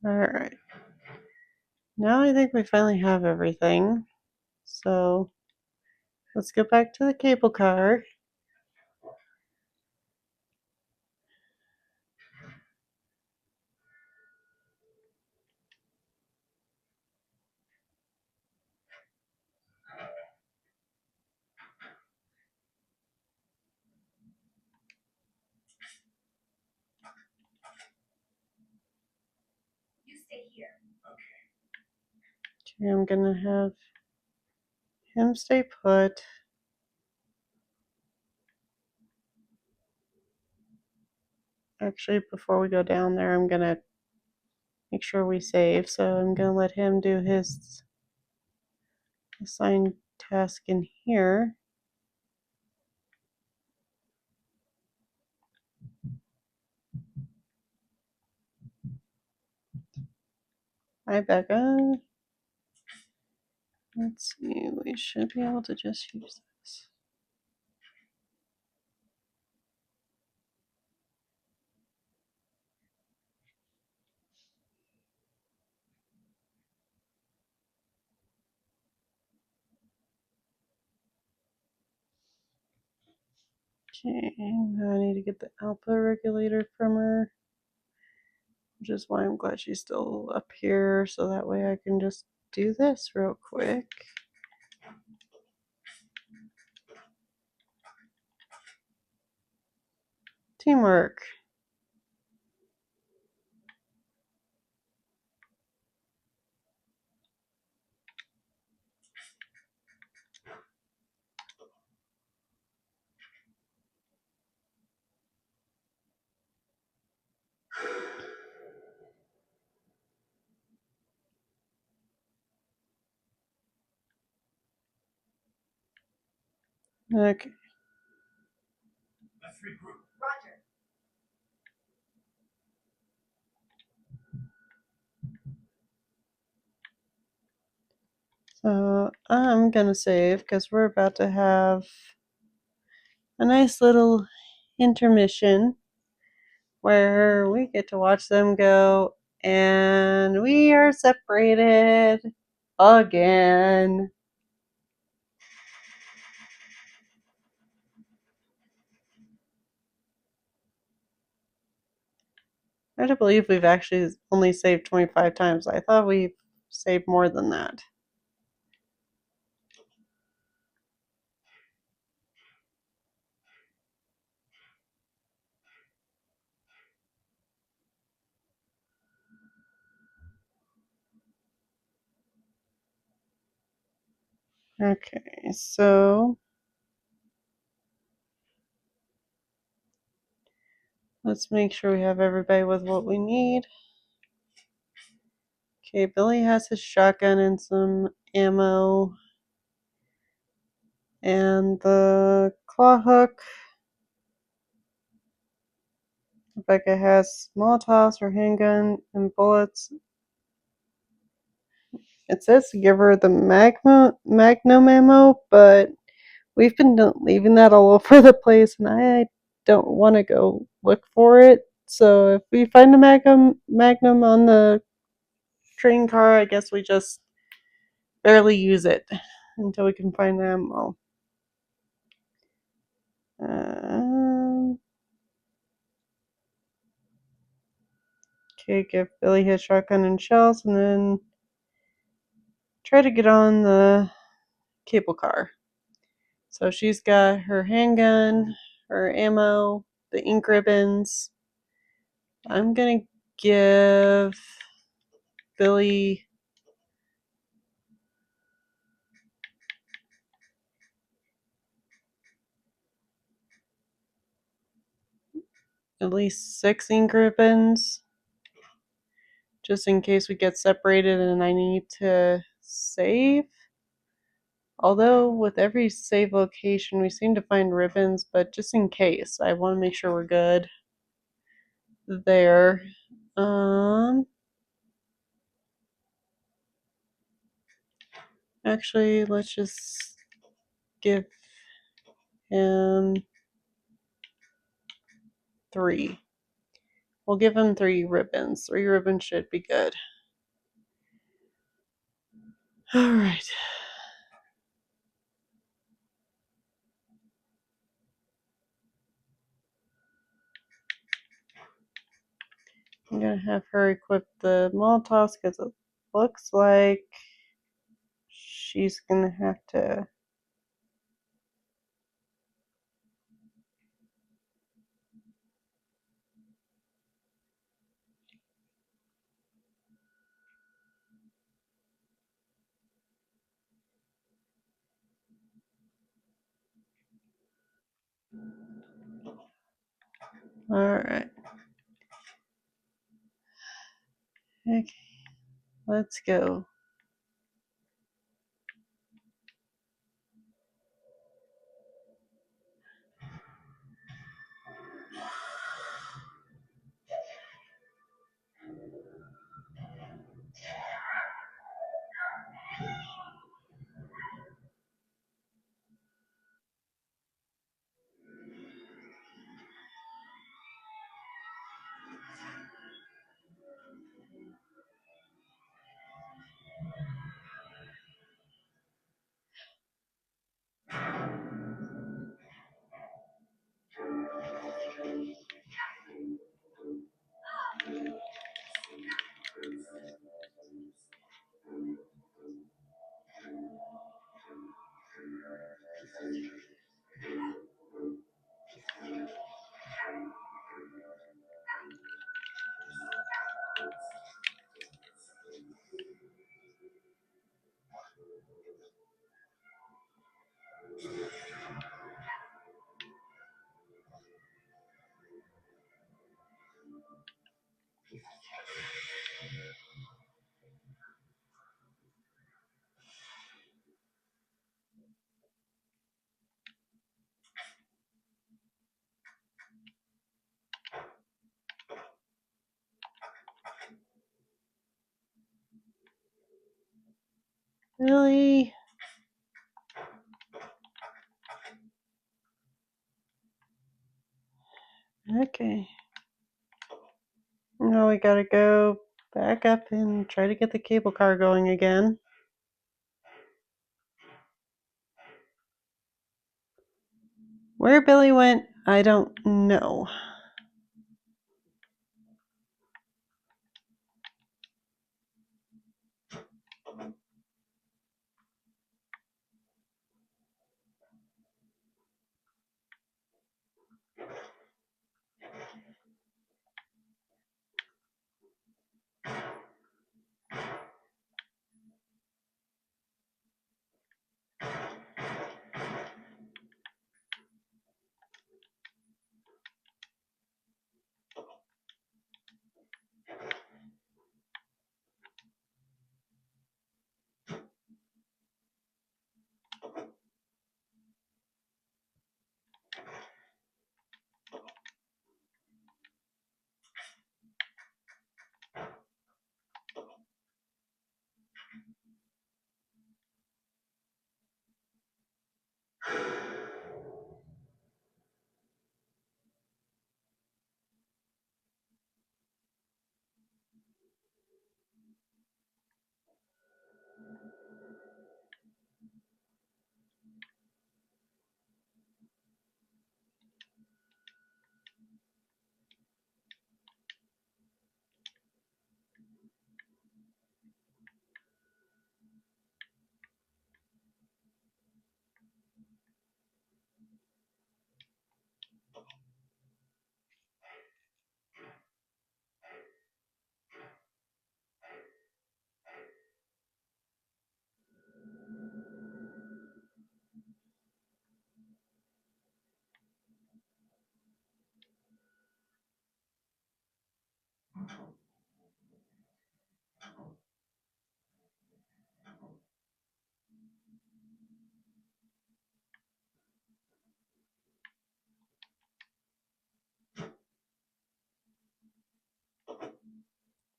Alright. Now I think we finally have everything. So let's go back to the cable car. Okay, I'm gonna have him stay put. Actually, before we go down there, I'm gonna make sure we save. So I'm gonna let him do his assigned task in here. Hi, Becca. Let's see, we should be able to just use this. Okay, now I need to get the alpha regulator from her, which is why I'm glad she's still up here, so that way I can just do this real quick. Teamwork. Okay. So I'm gonna save because we're about to have a nice little intermission where we get to watch them go, and we are separated again. Hard to believe we've actually only saved 25 times. I thought we saved more than that. Okay, so let's make sure we have everybody with what we need. Okay, Billy has his shotgun and some ammo. And the claw hook. Rebecca has Molotovs, her handgun, and bullets. It says to give her the Magnum ammo, but we've been leaving that all over the place, and I don't want to go look for it. So if we find a Magnum on the train car, I guess we just barely use it until we can find ammo. Okay, give Billy his shotgun and shells, and then try to get on the cable car. So she's got her handgun, her ammo, the ink ribbons. I'm gonna give Billy at least 6 ink ribbons, just in case we get separated and I need to save. Although with every save location we seem to find ribbons, but just in case, I want to make sure we're good there. Actually, let's just give him 3. We'll give him 3 ribbons. 3 ribbons should be good. All right. I'm going to have her equip the Molotovs because it looks like she's going to have to. All right. Okay. Let's go. Really? Okay. Now we gotta go back up and try to get the cable car going again. Where Billy went, I don't know.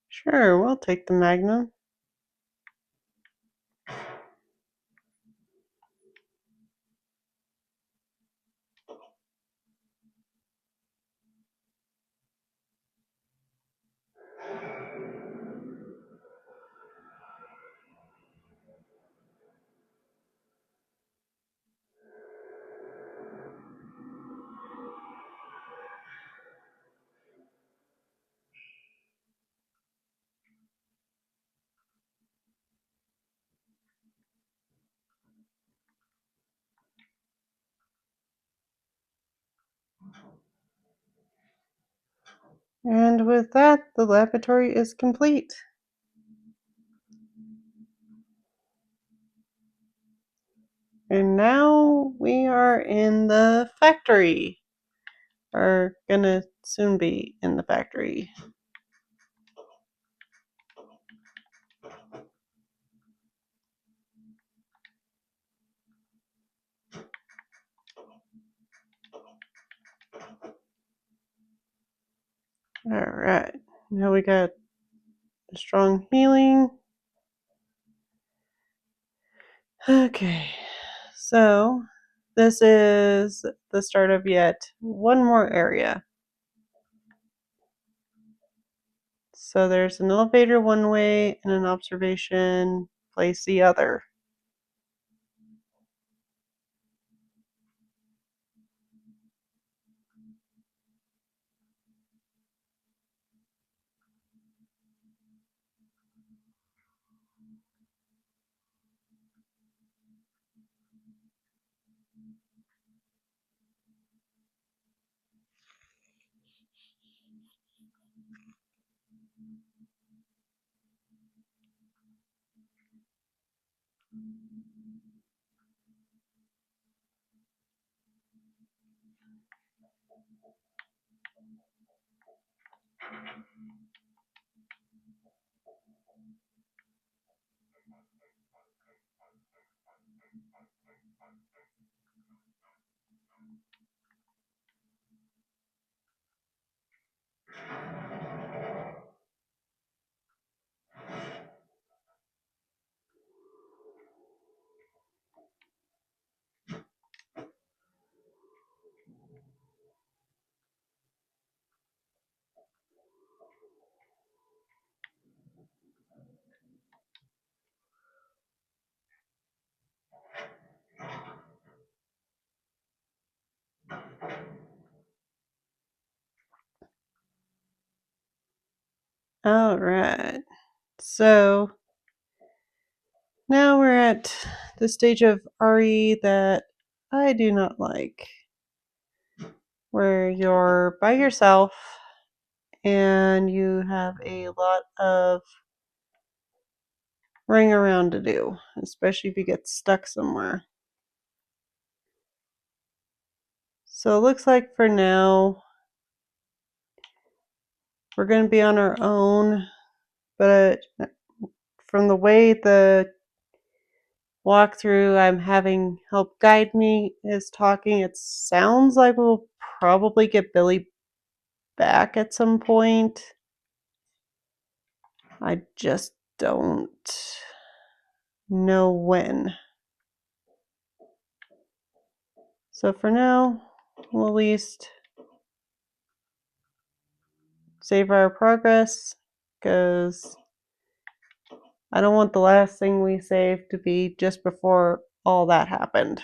Sure, we'll take the Magnum. And with that, the laboratory is complete. And now we are in the factory. Are gonna soon be in the factory. Alright. Now we got a strong healing. Okay. So this is the start of yet one more area. So there's an elevator one way and an observation place the other. Alright. So now we're at the stage of RE that I do not like, where you're by yourself and you have a lot of running around to do, especially if you get stuck somewhere. So it looks like for now we're going to be on our own, but from the way the walkthrough I'm having help guide me is talking, it sounds like we'll probably get Billy back at some point. I just don't know when. So for now, we'll at least save our progress, because I don't want the last thing we save to be just before all that happened.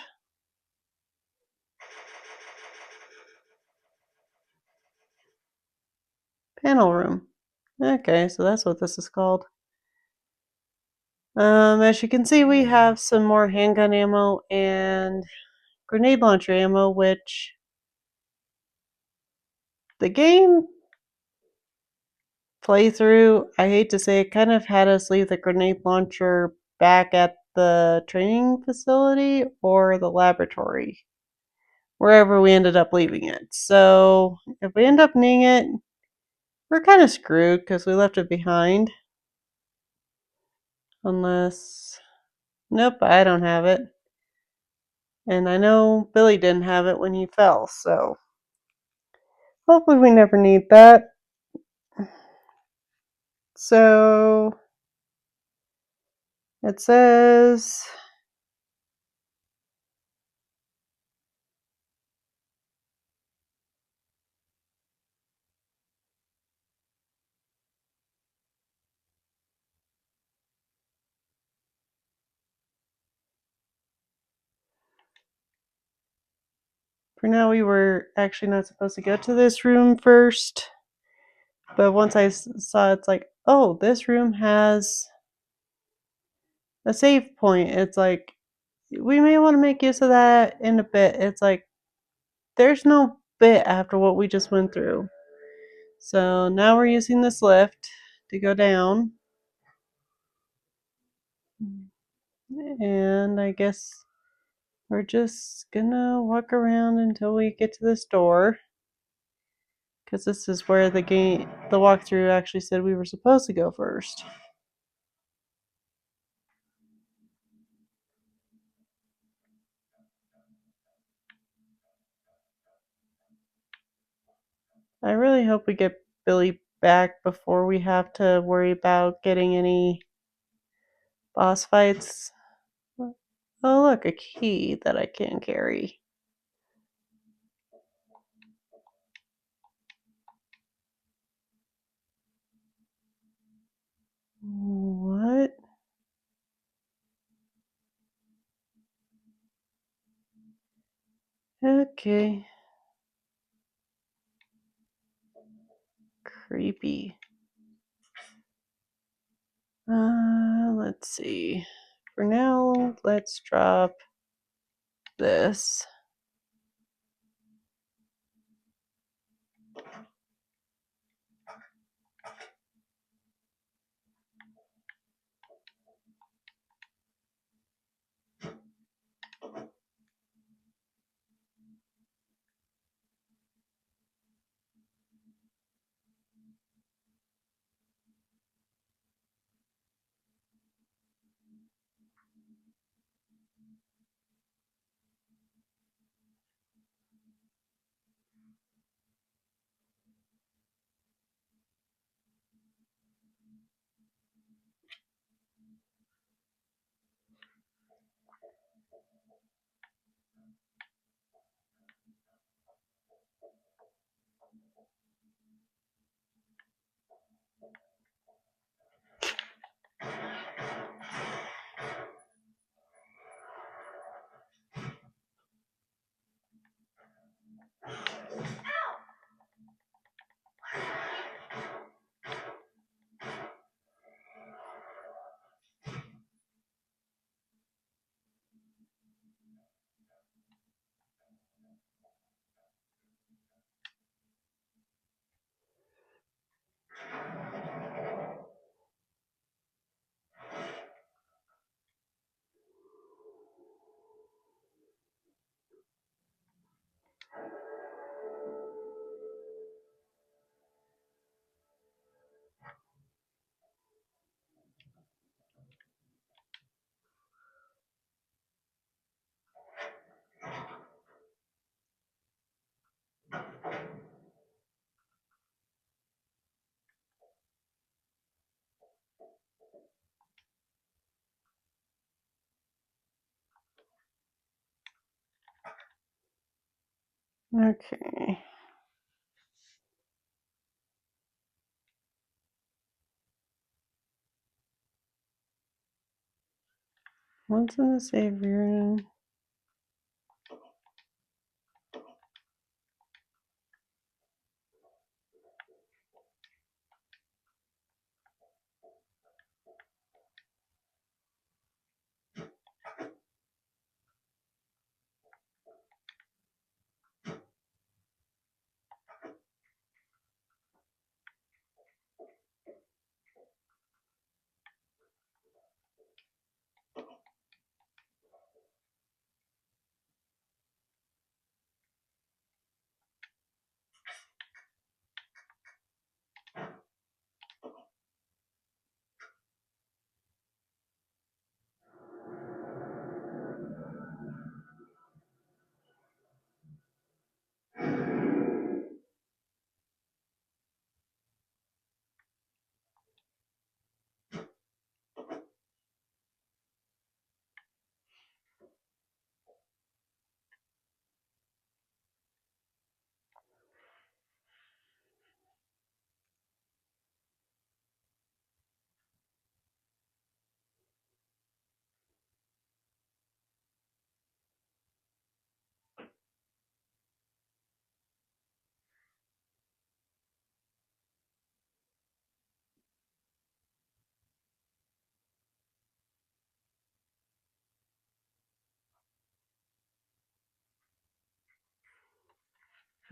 Panel room. Okay, so that's what this is called. As you can see, we have some more handgun ammo and grenade launcher ammo, which the game playthrough, I hate to say it, kind of had us leave the grenade launcher back at the training facility or the laboratory, wherever we ended up leaving it. So if we end up needing it, we're kind of screwed because we left it behind. Unless, nope, I don't have it. And I know Billy didn't have it when he fell, so hopefully we never need that. So it says for now we were actually not supposed to go to this room first. But once I saw it's like, oh, this room has a save point. It's like, we may want to make use of that in a bit. It's like, there's no bit after what we just went through. So now we're using this lift to go down. And I guess we're just gonna walk around until we get to this door. Because this is where the walkthrough actually said we were supposed to go first. I really hope we get Billy back before we have to worry about getting any boss fights. Oh, look, a key that I can carry. What? Okay. Creepy. Let's see. For now, let's drop this. Okay. What's in the save room?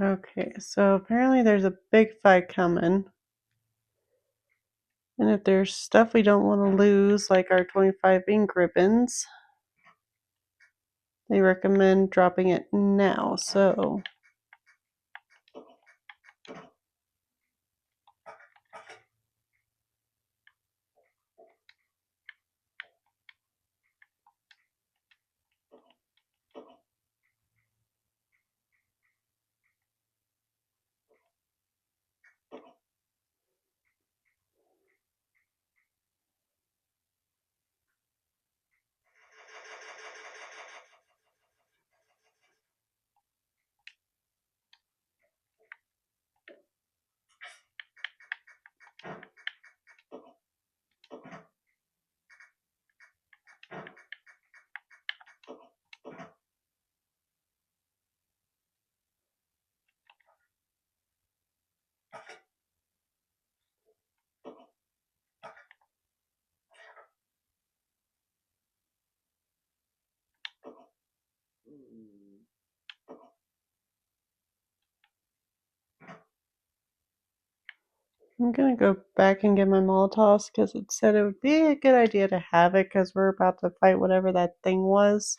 Okay, so apparently there's a big fight coming. And if there's stuff we don't want to lose, like our 25 ink ribbons, they recommend dropping it now. So I'm gonna go back and get my Molotovs because it said it would be a good idea to have it because we're about to fight whatever that thing was.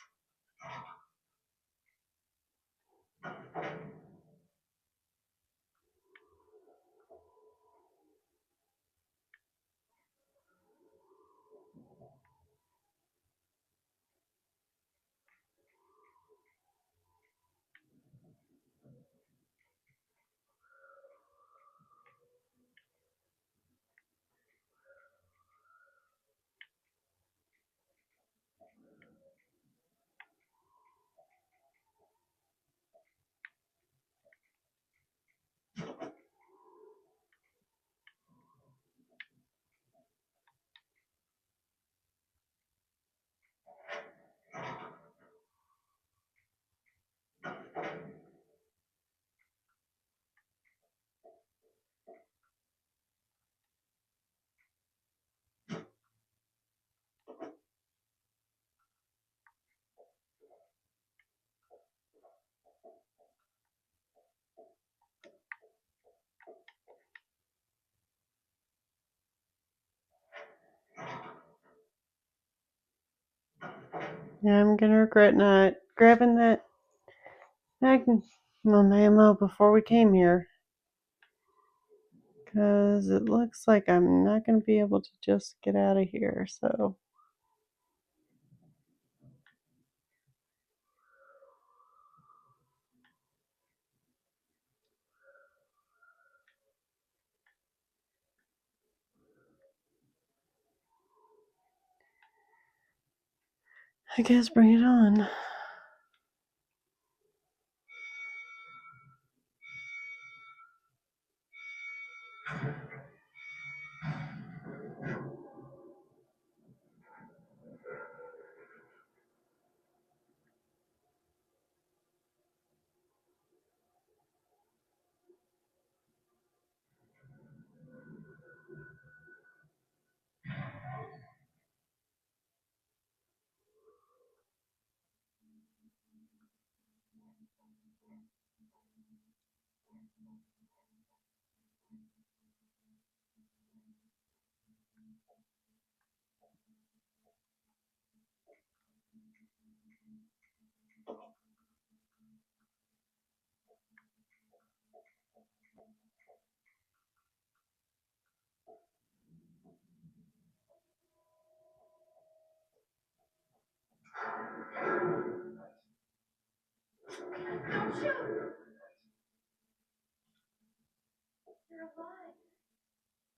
Yeah, I'm gonna regret not grabbing that magnum ammo before we came here. Because it looks like I'm not gonna be able to just get out of here, so. I guess bring it on.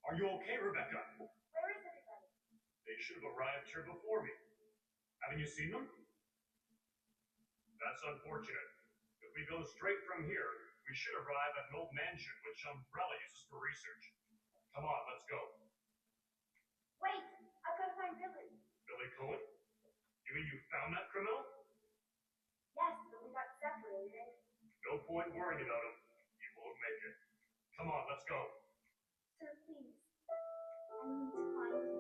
Are you okay, Rebecca? Where is everybody? They should have arrived here before me. Haven't you seen them? That's unfortunate. If we go straight from here, we should arrive at an old mansion which Umbrella uses for research. Come on, let's go. Wait, I've got to find Billy. Billy Cohen? You mean you found that criminal? Yes, but we got separated. No point worrying about him. He won't make it. Come on, let's go. Sir, please. I need to find him.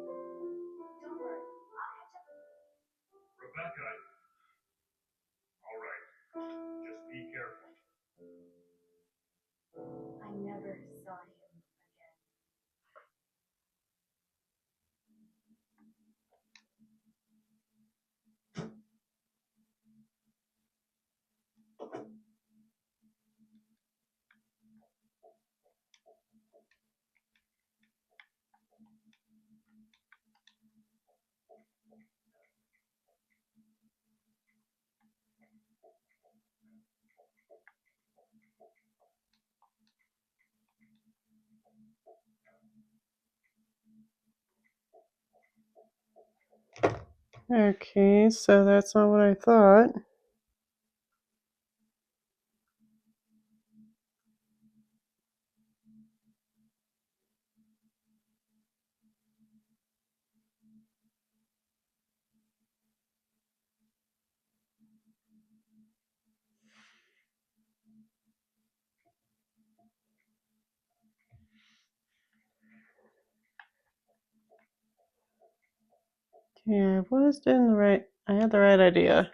Don't worry, I'll catch up with you. Rebecca, all right. Just be careful. Okay, so that's not what I thought. Yeah, I was doing the right. I had the right idea.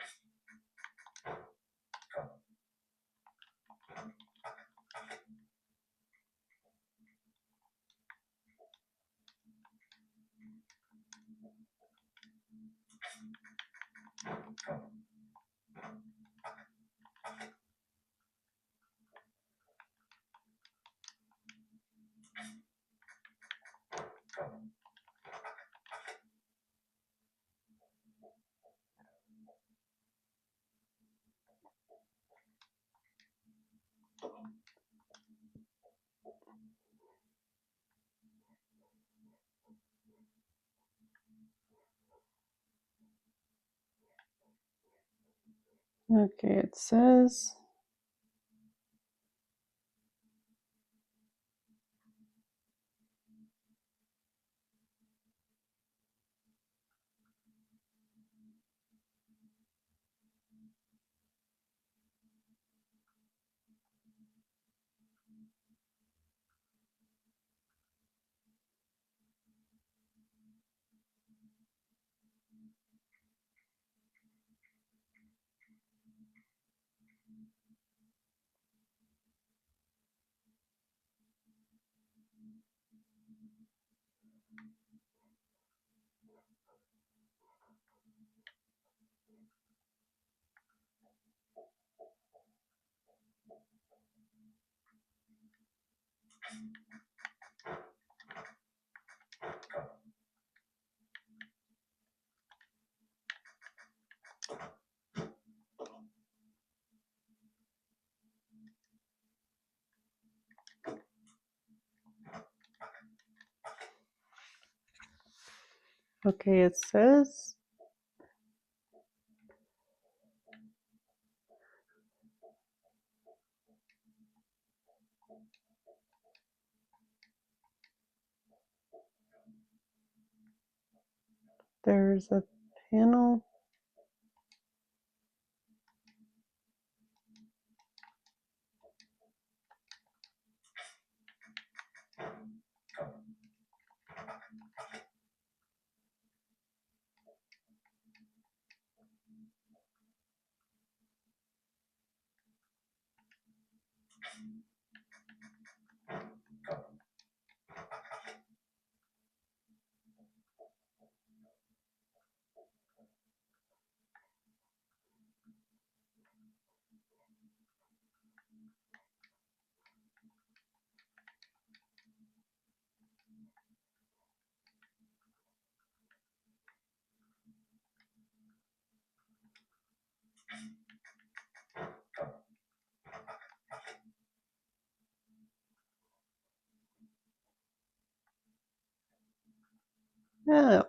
Okay, it says okay, it says there's a panel. Oh, it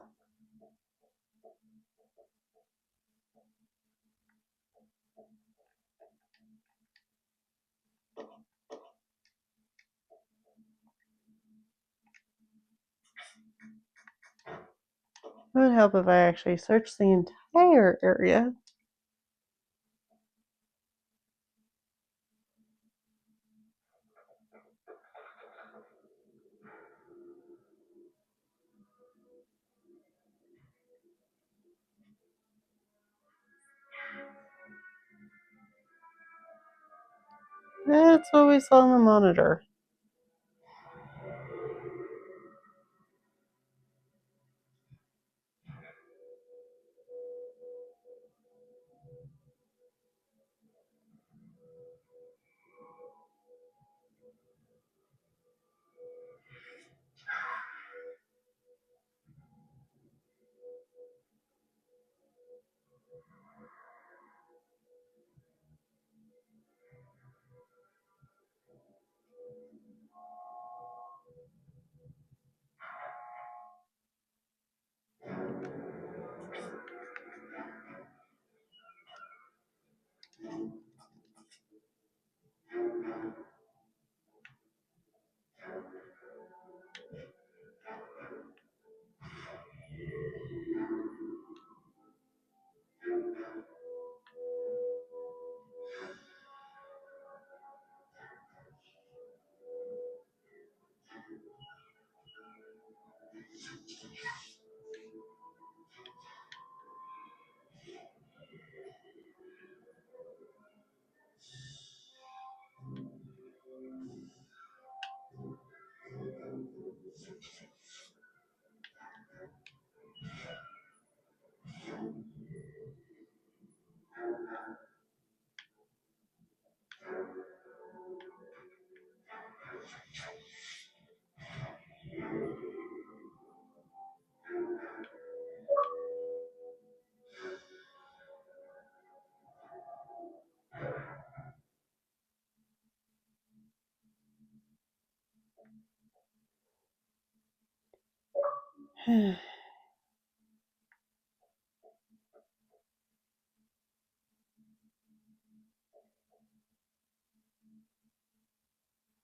would help if I actually searched the entire area. That's what we saw on the monitor.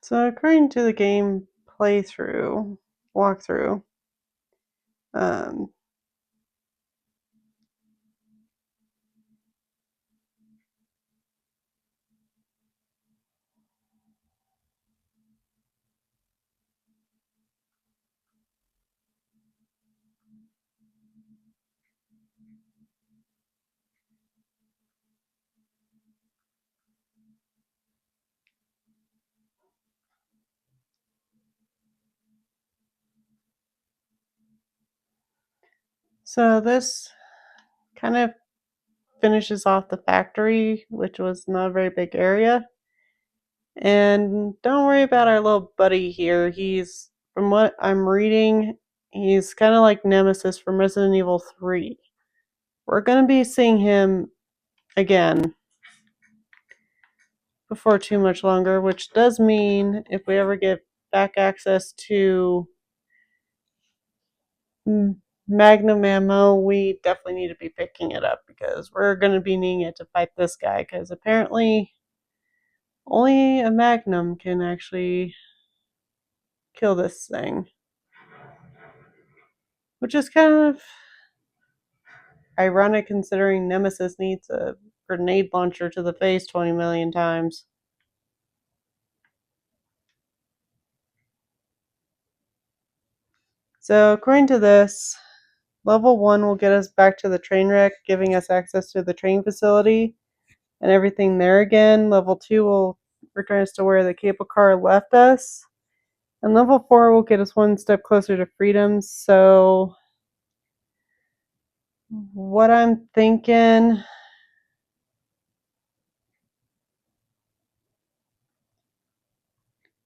So according to the game walkthrough, um, so this kind of finishes off the factory, which was not a very big area. And don't worry about our little buddy here. He's, from what I'm reading, he's kind of like Nemesis from Resident Evil 3. We're going to be seeing him again before too much longer, which does mean if we ever get back access to Magnum ammo, we definitely need to be picking it up because we're going to be needing it to fight this guy because apparently only a Magnum can actually kill this thing. Which is kind of ironic considering Nemesis needs a grenade launcher to the face 20 million times. So, according to this, level 1 will get us back to the train wreck, giving us access to the train facility and everything there again. Level 2 will return us to where the cable car left us. And level 4 will get us one step closer to freedom. So, what I'm thinking,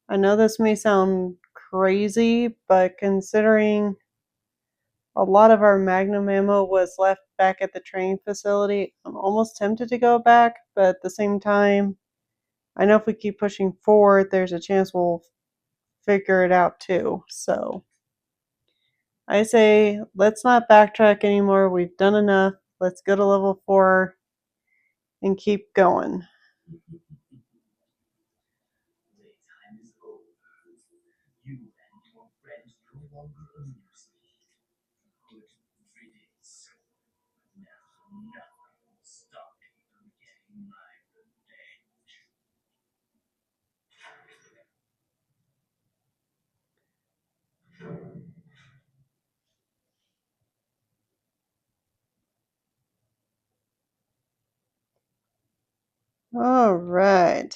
I know this may sound crazy, but considering a lot of our Magnum ammo was left back at the training facility, I'm almost tempted to go back, but at the same time, I know if we keep pushing forward, there's a chance we'll figure it out too. So I say let's not backtrack anymore. We've done enough. Let's go to level 4 and keep going. All right.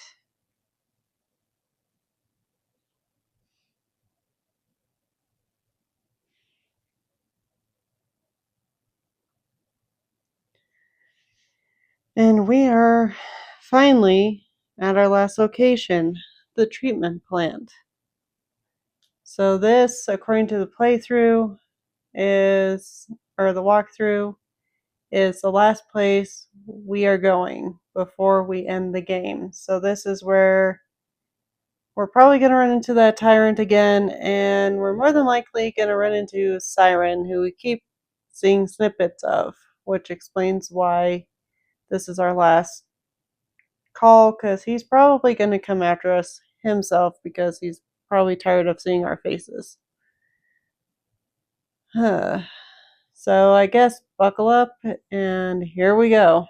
And we are finally at our last location, the treatment plant. So this, according to the playthrough, is, or the walkthrough, is the last place we are going before we end the game. So this is where we're probably going to run into that tyrant again, and we're more than likely going to run into Siren, who we keep seeing snippets of, which explains why this is our last call, because he's probably going to come after us himself because he's probably tired of seeing our faces. So I guess buckle up, and here we go.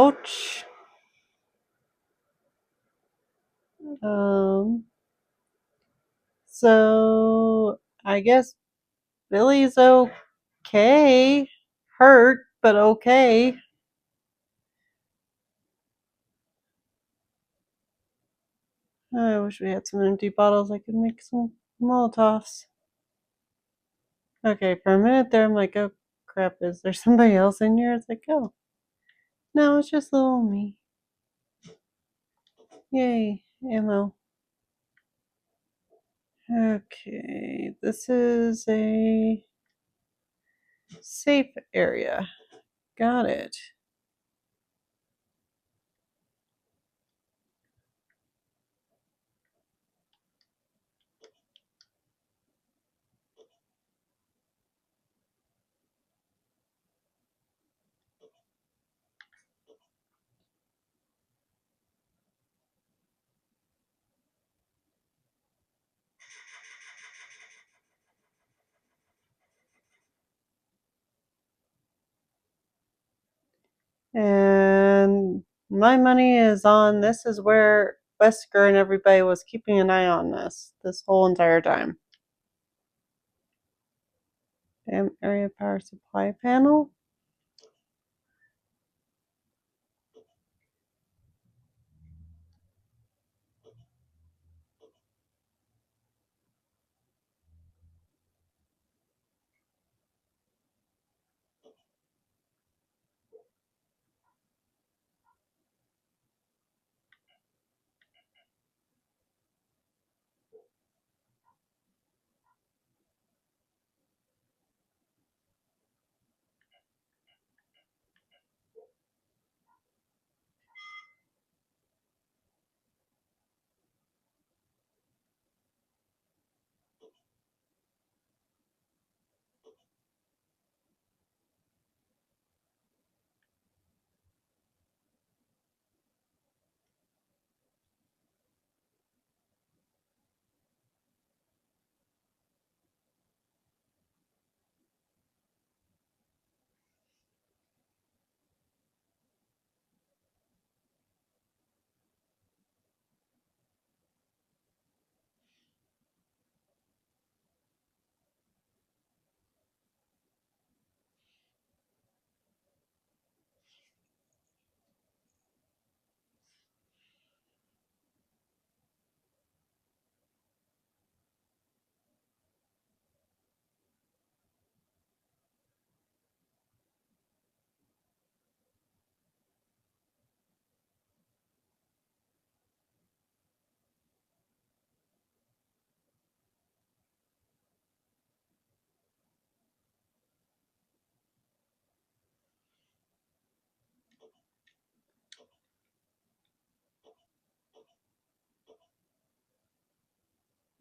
couch. Um, so I guess Billy's okay. Hurt, but okay. I wish we had some empty bottles. I could make some Molotovs. Okay, for a minute there, I'm like, oh crap, is there somebody else in here? It's like, oh, no, it's just little me. Yay, ammo. Okay, this is a safe area. Got it. And my money is on this is where Wesker and everybody was keeping an eye on this whole entire time. Damn area power supply panel.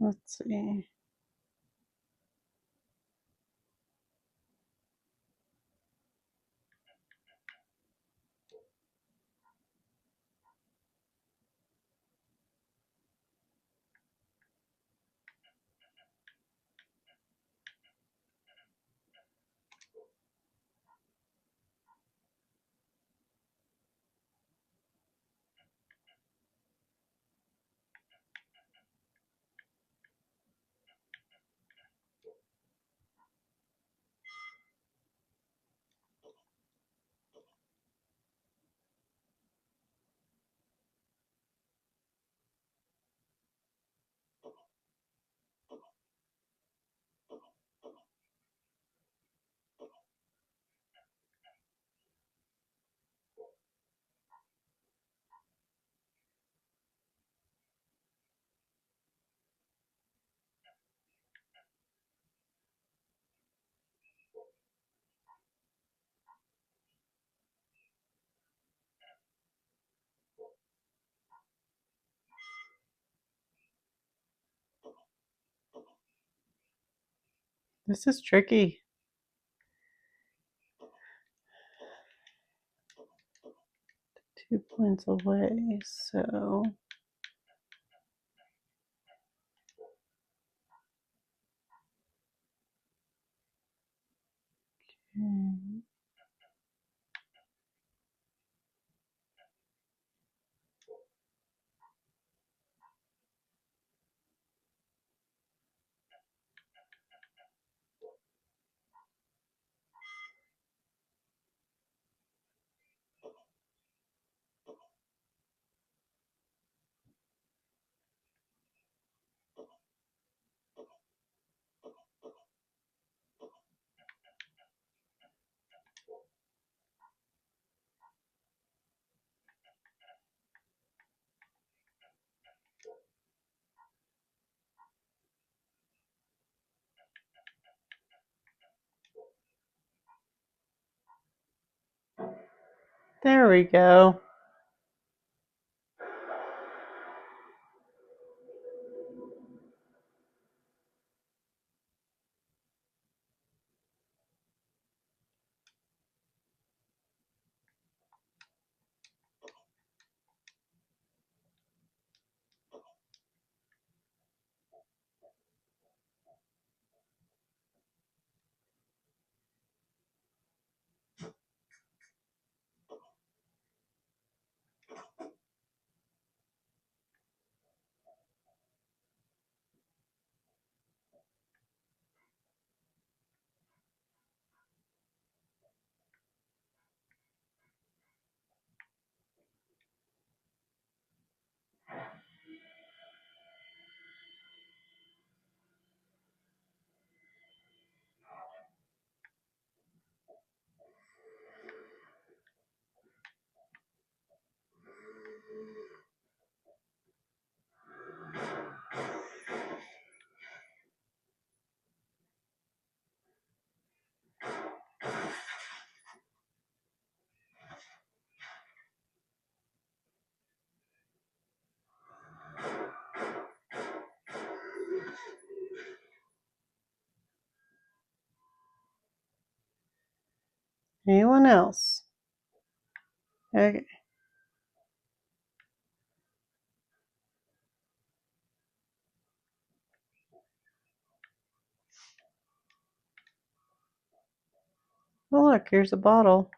Let's see. This is tricky. 2 points away, so. Okay. There we go. Anyone else? Okay. Oh, look, here's a bottle.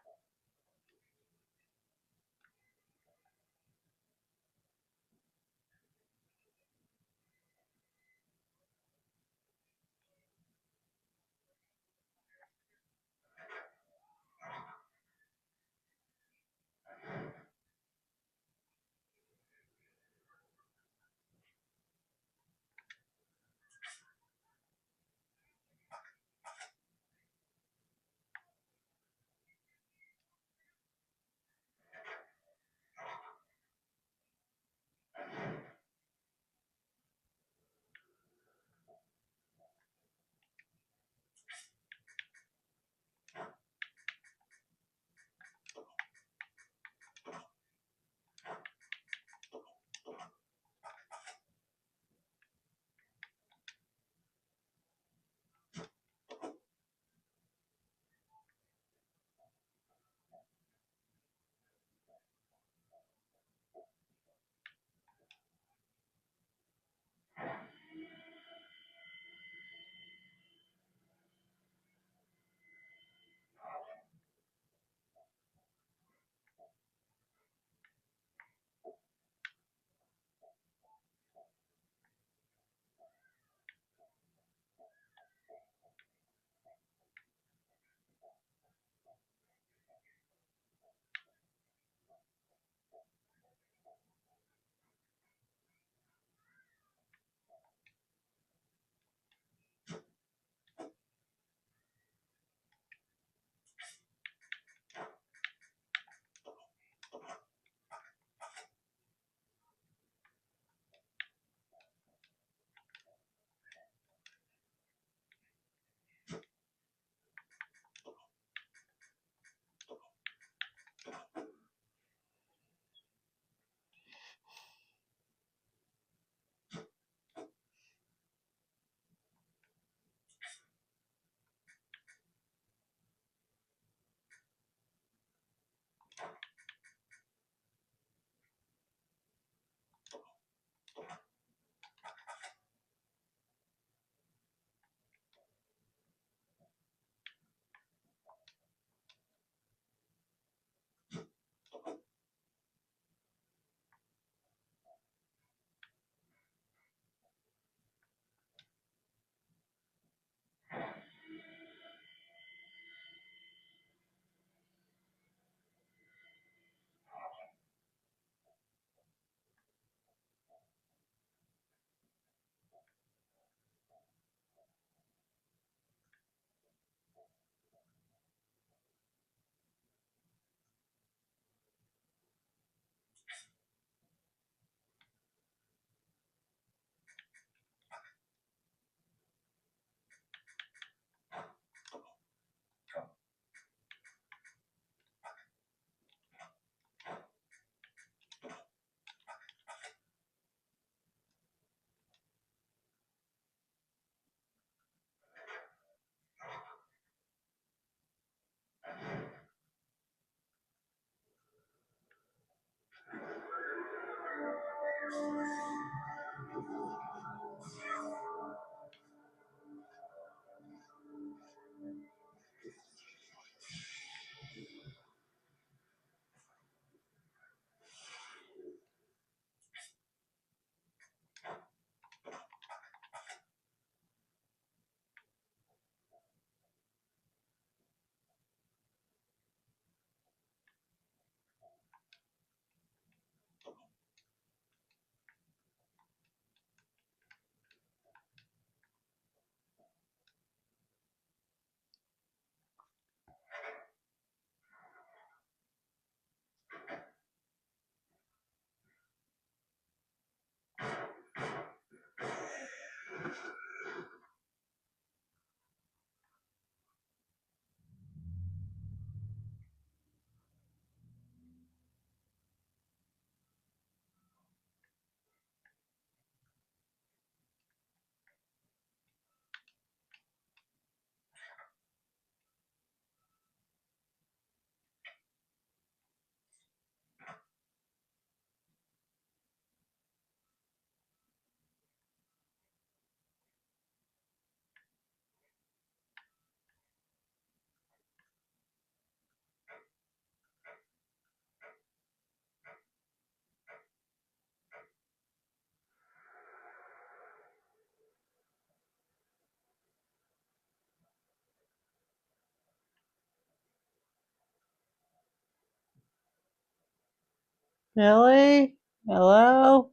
Billy? Hello?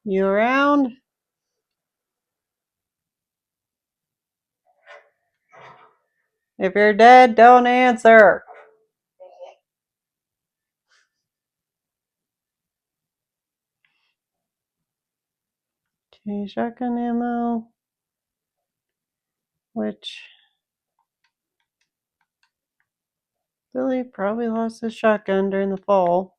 You around? If you're dead, don't answer. Okay, shotgun ammo. Which Billy probably lost his shotgun during the fall.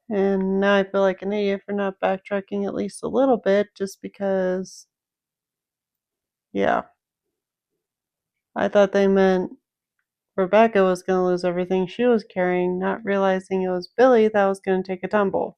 And now I feel like an idiot for not backtracking at least a little bit just because, yeah, I thought they meant Rebecca was going to lose everything she was carrying, not realizing it was Billy that was going to take a tumble.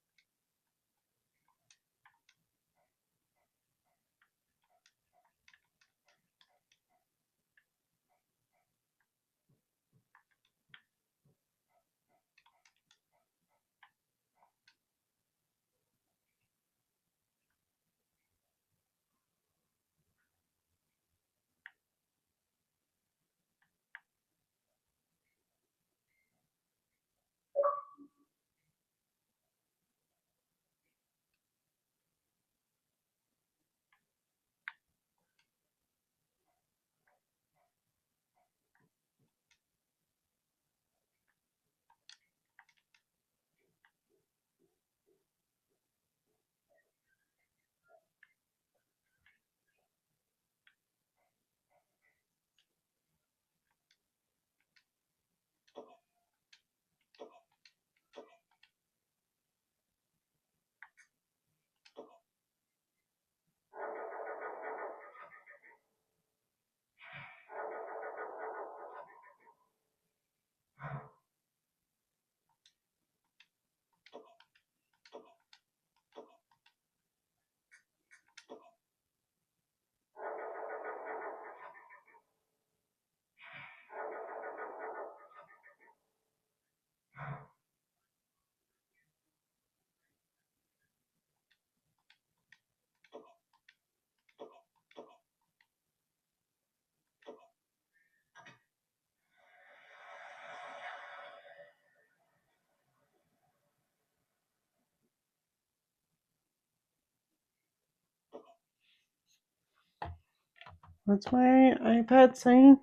What's my iPad saying?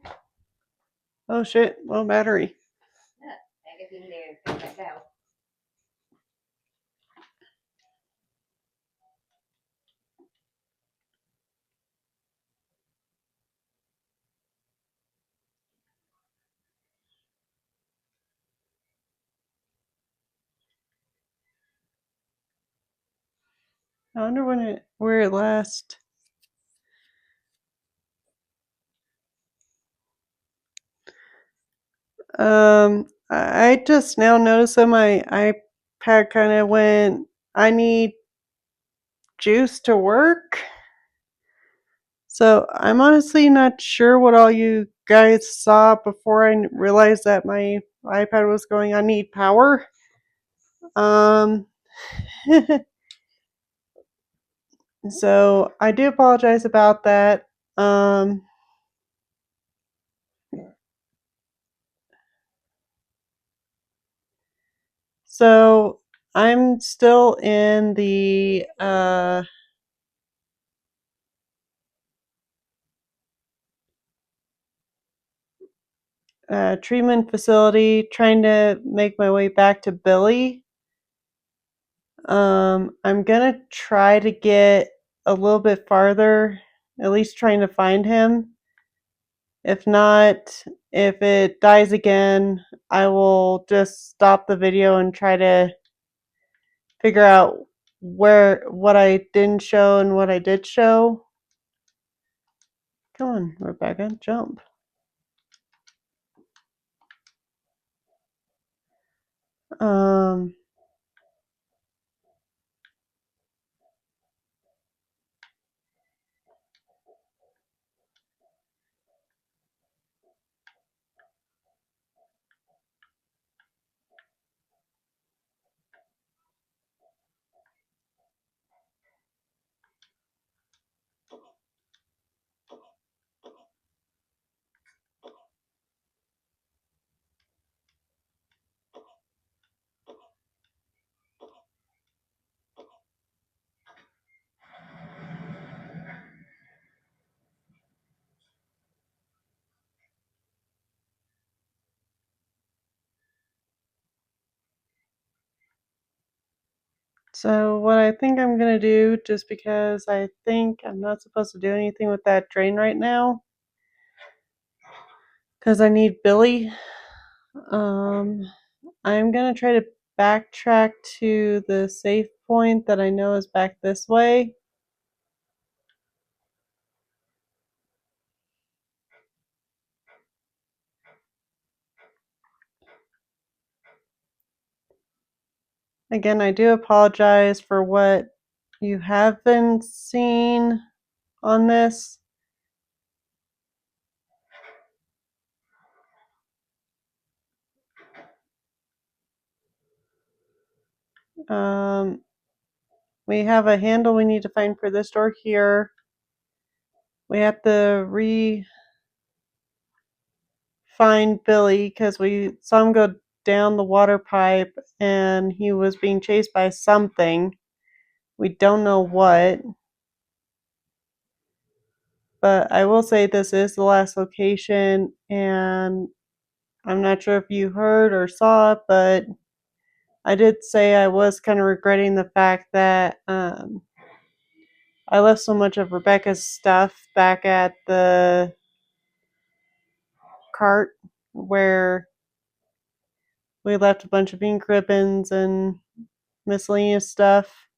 Oh shit, low battery. I wonder where it last. I just now noticed that my iPad kind of went. I need juice to work. So I'm honestly not sure what all you guys saw before I realized that my iPad was going. I need power. Um, so I do apologize about that. Um, so I'm still in the treatment facility trying to make my way back to Billy. I'm gonna try to get a little bit farther, at least trying to find him. If not, if it dies again, I will just stop the video and try to figure out what I didn't show and what I did show. Come on, Rebecca, jump. Um, So what I think I'm gonna do, just because I think I'm not supposed to do anything with that drain right now, because I need Billy. I'm gonna try to backtrack to the safe point that I know is back this way. Again, I do apologize for what you have been seeing on this. We have a handle we need to find for this door here. We have to find Billy because we saw him go down the water pipe and he was being chased by something. We don't know what. But I will say this is the last location, and I'm not sure if you heard or saw it, but I did say I was kind of regretting the fact that I left so much of Rebecca's stuff back at the cart where we left a bunch of ink ribbons and miscellaneous stuff.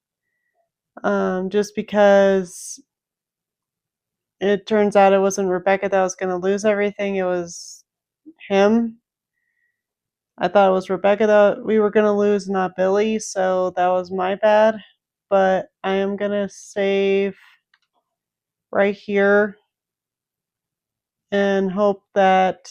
Just because it turns out it wasn't Rebecca that was going to lose everything, it was him. I thought it was Rebecca that we were going to lose, not Billy, so that was my bad. But I am going to save right here and hope that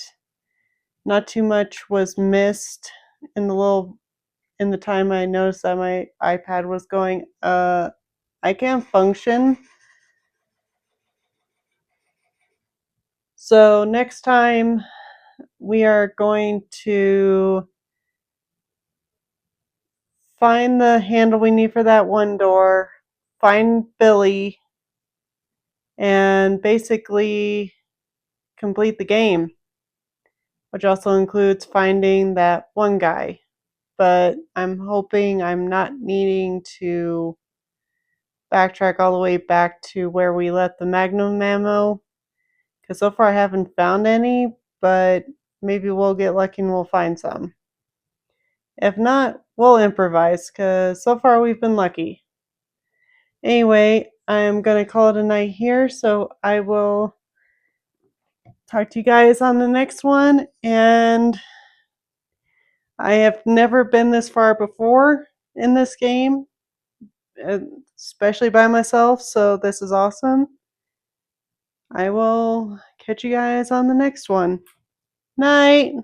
not too much was missed in the time I noticed that my iPad was going. I can't function. So next time we are going to find the handle we need for that one door, find Billy, and basically complete the game, which also includes finding that one guy. But I'm hoping I'm not needing to backtrack all the way back to where we left the Magnum ammo, because so far I haven't found any, but maybe we'll get lucky and we'll find some. If not, we'll improvise, because so far we've been lucky. Anyway, I'm going to call it a night here, so I will talk to you guys on the next one. And I have never been this far before in this game, especially by myself, so this is awesome. I will catch you guys on the next one. Night!